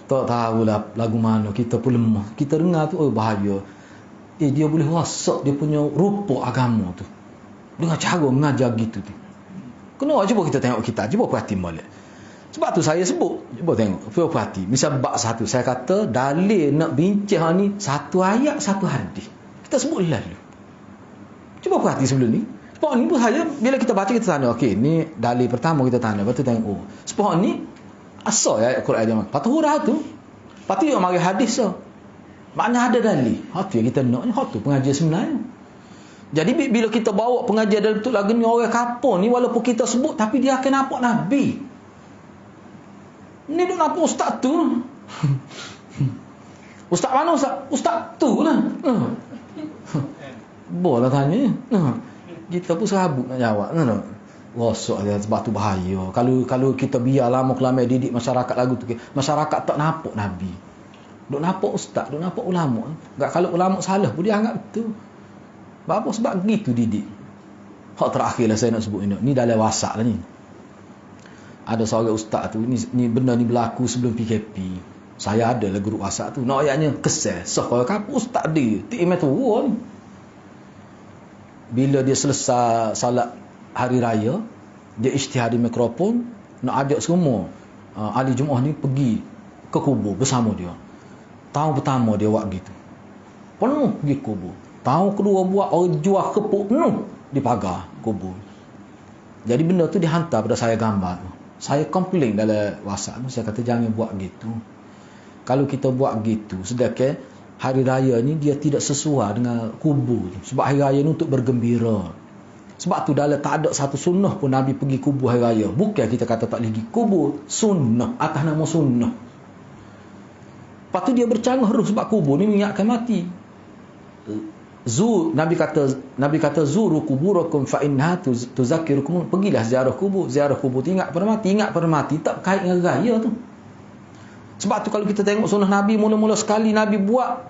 Tak tahulah lagu mana kita pun lemah. Kita dengar tu bahaya. Dia boleh rosak dia punya rupa agama tu. Dengan cara mengajar gitu tu. Kena cuba kita tengok kita. Cuba perhati balik. Sebab tu saya sebut. Cuba tengok. Cuba perhati. Misal bab satu. Saya kata dalil nak bincang ni satu ayat, satu hadis. Kita sebut lalu. Cuba perhati sebelum ni. Sebab ni pun saya, bila kita baca kita tanya. Okey, ni dalil pertama kita tanya. Lepas tu tengok. Sebab ni asal ayat Quran dia. Lepas tu hurah tu. Lepas tu dia mari hadis tu. Makna ada dalil. Hak tu yang kita nak. Hak tu pengajian sebenarnya. Jadi bila kita bawa pengajian dalam betul lagi ni orang kapur ni walaupun kita sebut tapi dia akan nampak Nabi. Ni duk nampak ustaz tu. Ustaz mana ustaz? Ustaz tu lah. Boleh tanya. Kita pun serabut nak jawab. Rosak dia sebab tu bahaya. Kalau kita biar lama kelamin didik masyarakat lagu tu, masyarakat tak nampak Nabi. Duk nampak ustaz, duk nampak ulama. Enggak kalau ulama salah pun dia anggap betul. Apa sebab gitu didik. Hak terakhirlah saya nak sebut ni dalam WhatsApp lah ni. Ada seorang ustaz tu ni benda ni berlaku sebelum PKP. Saya ada lah grup WhatsApp tu. Nak ayatnya kesal. Seorang kapu ustaz dia. Ti imam tu ni. Bila dia selesai salat hari raya, dia ijtihad di mikrofon nak ajak semua ahli Jumaah ni pergi ke kubur bersama dia. Tahun pertama dia buat gitu. Penuh pergi kubur. Tahun kedua buat orang jual kepuk penuh di pagar kubur. Jadi benda tu dihantar pada saya gambar tu. Saya komplain dalam WhatsApp tu. Saya kata jangan buat gitu. Kalau kita buat gitu, sedangkan hari raya ni dia tidak sesuai dengan kubur tu. Sebab hari raya ni untuk bergembira. Sebab tu dalam tak ada satu sunnah pun Nabi pergi kubur hari raya. Bukan kita kata tak pergi kubur. Sunnah. Atas nama sunnah. Lepas tu dia bercanggah terus sebab kubur ni mengingatkan mati. Nabi kata zuru kuburakum fa innaha tuzakkirukum. Pergilah ziarah kubur. Ziarah kubur tu ingat pada mati, tak kait dengan raya tu. Sebab tu kalau kita tengok sunnah Nabi mula-mula sekali Nabi buat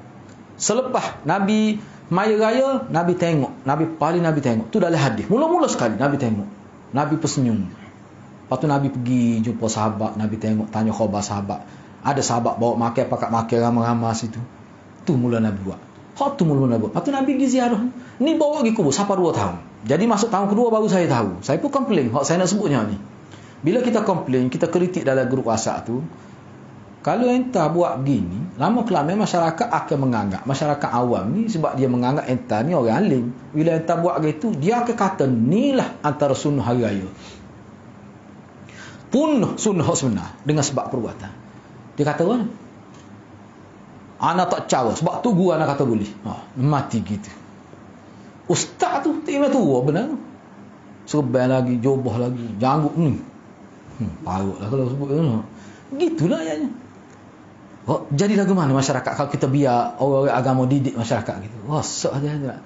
selepas Nabi maya raya, Nabi tengok, Nabi tengok. Tu dalam hadis. Mula-mula sekali Nabi tengok. Nabi tersenyum. Lepas tu Nabi pergi jumpa sahabat, Nabi tengok, tanya khabar sahabat. Ada sahabat bawa makan, pakat makan ramai-ramai situ. Tu mula Nabi buat. Hak tu mula-mula buat. Lepas tu Nabi pergi ziarah. Ni bawa pergi kubur sampai 2 tahun. Jadi masuk tahun kedua baru saya tahu. Saya pun komplain. Hak saya nak sebutnya ni. Bila kita komplain, kita kritik dalam grup WhatsApp tu. Kalau entah buat begini, lama kelamin masyarakat akan menganggap. Masyarakat awam ni sebab dia menganggap entah ni orang alim. Bila entah buat gitu, dia akan kata inilah antara sunnah hari raya. Punuh sunnah sebenar dengan sebab perbuatan. Dia kata apa? Anak tak cara. Sebab tu guru anak kata boleh. Mati gitu. Ustaz tu tak ingat tua benar. Serban lagi, jubah lagi, janggut ni. Parut lah kalau sebut tu. Gitulah ayatnya. Jadi lagu mana masyarakat kalau kita biar orang-orang agama didik masyarakat gitu. Sok aja.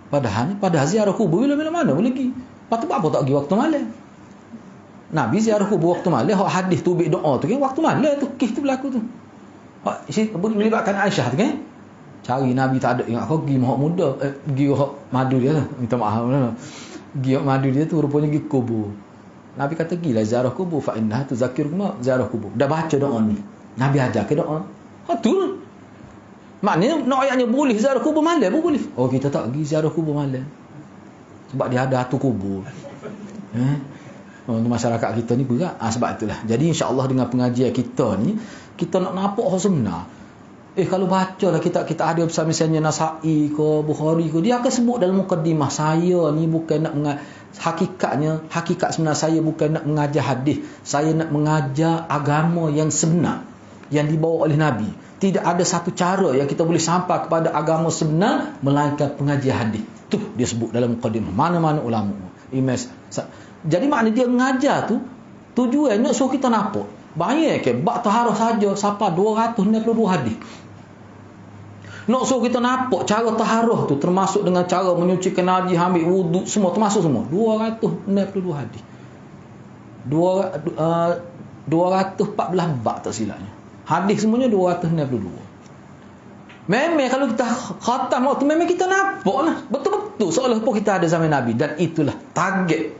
Padahal ziarah kubur bila mana boleh pergi. Lepas tu apa tak pergi waktu malam? Nabi ziarah kubur waktu malam. Hadis tu doa tu kan waktu malam tu kisah tu berlaku tu. Melibatkan Aisyah tu kan. Cari Nabi tak ada ingat kau pergi mahak muda. Pergi madu dia lah. Minta maaf lah. Pergi madu dia tu rupanya pergi kubur. Nabi kata gilah ziarah kubur fa innaha tuzakirukum ziarah kubur. Dah baca doa ni. Nabi ajar ke doa. Betul. Maknanya nak ayatnya boleh ziarah kubur malam pun boleh. Kita tak pergi ziarah kubur malam. Sebab dia ada hatu kubur. Masyarakat kita ni berat. Sebab itulah. Jadi insya-Allah dengan pengajian kita ni, kita nak nampak hal sebenar. Kalau baca lah kita ada besar misalnya Nasa'i ke Bukhari ke, dia akan sebut dalam mukadimah, saya ni bukan nak hakikat sebenar saya bukan nak mengajar hadis, saya nak mengajar agama yang sebenar yang dibawa oleh Nabi. Tidak ada satu cara yang kita boleh sampai kepada agama sebenar melainkan pengajian hadis. Tu dia sebut dalam mukadimah. Mana-mana ulama. Jadi makna dia mengajar tu tujuannya suruh kita nampak. Banyak ke bab taharah saja sampai 262 hadis. Nak suruh kita nampak cara taharah tu termasuk dengan cara menyucikan najis, ambil wuduk, semua termasuk semua. 262 hadis. 214 bab tak silapnya. Hadis semuanya 262. Memang kalau kita khatam waktu memang kita nampak lah. Betul-betul seolah pun kita ada zaman Nabi. Dan itulah target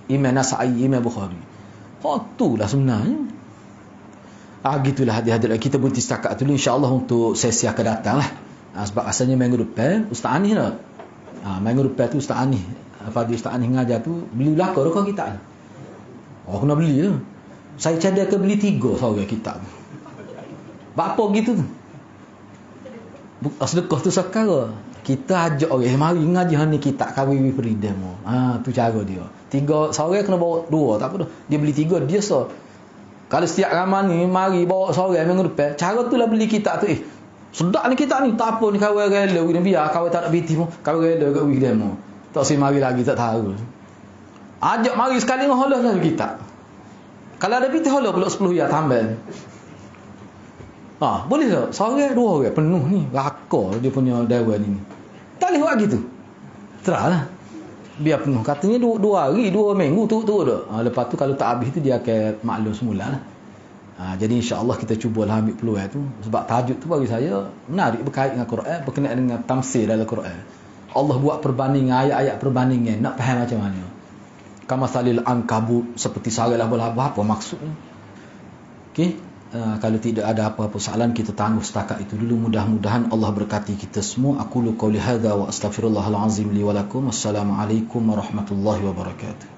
Imam Nasa'i, Imam Bukhari. Itulah sebenarnya. Gitulah hadiah-hadiah. Kita berhenti setakat dulu insya-Allah untuk sesi akan datang lah. Sebab asalnya minggu depan Ustaz Anis lah. Minggu depan tu Ustaz Anis, Fadil Ustaz Anis mengajar tu beli belakang rokok kita lah. Kena beli lah. Saya cadang ke beli 3 seorang kitab tu. Apa gitu tu? Sedekah tu sekarang. Kita ajak orang, mari ngaji ni kitab Kawiwi Freedom. Tu cara dia. 3 seorang kena bawa 2, tak apa dah. Dia beli 3 dia so. Kalau setiap ramai ni mari bawa seorang minggu depan, cara tu lah beli kitab tu. Sedap ni kitab ni, tak apa ni kawan rela ni biar kawan tak nak biti pun. Kawan rela kat Freedom. Tak si mari lagi tak tahu. Ajak mari sekali ngolah lah kitab. Kalau ada biti holah pula 10 ya tambah. Boleh tak? Seorang 2 orang penuh ni. Raka dia punya dewan ni. Tak boleh buat gitu. Terahlah. Biar penuh. Katanya 2 hari, 2 minggu tu dah. Lepas tu kalau tak habis tu dia akan maklum semula lah. Jadi insya-Allah kita cubalah ambil peluang tu. Sebab tajuk tu bagi saya menarik berkait dengan Quran, berkenaan dengan tamsil dalam Quran. Allah buat perbandingan, ayat-ayat perbandingan. Nak faham macam mana. Kamasalil ankabut, seperti sarang laba-laba, apa maksudnya? Okey. Kalau tidak ada apa-apa soalan, kita tangguh setakat itu dulu. Mudah-mudahan Allah berkati kita semua. Aqulu qouli hadza wa astaghfirullahal azim li wa lakum. Assalamualaikum warahmatullahi wabarakatuh.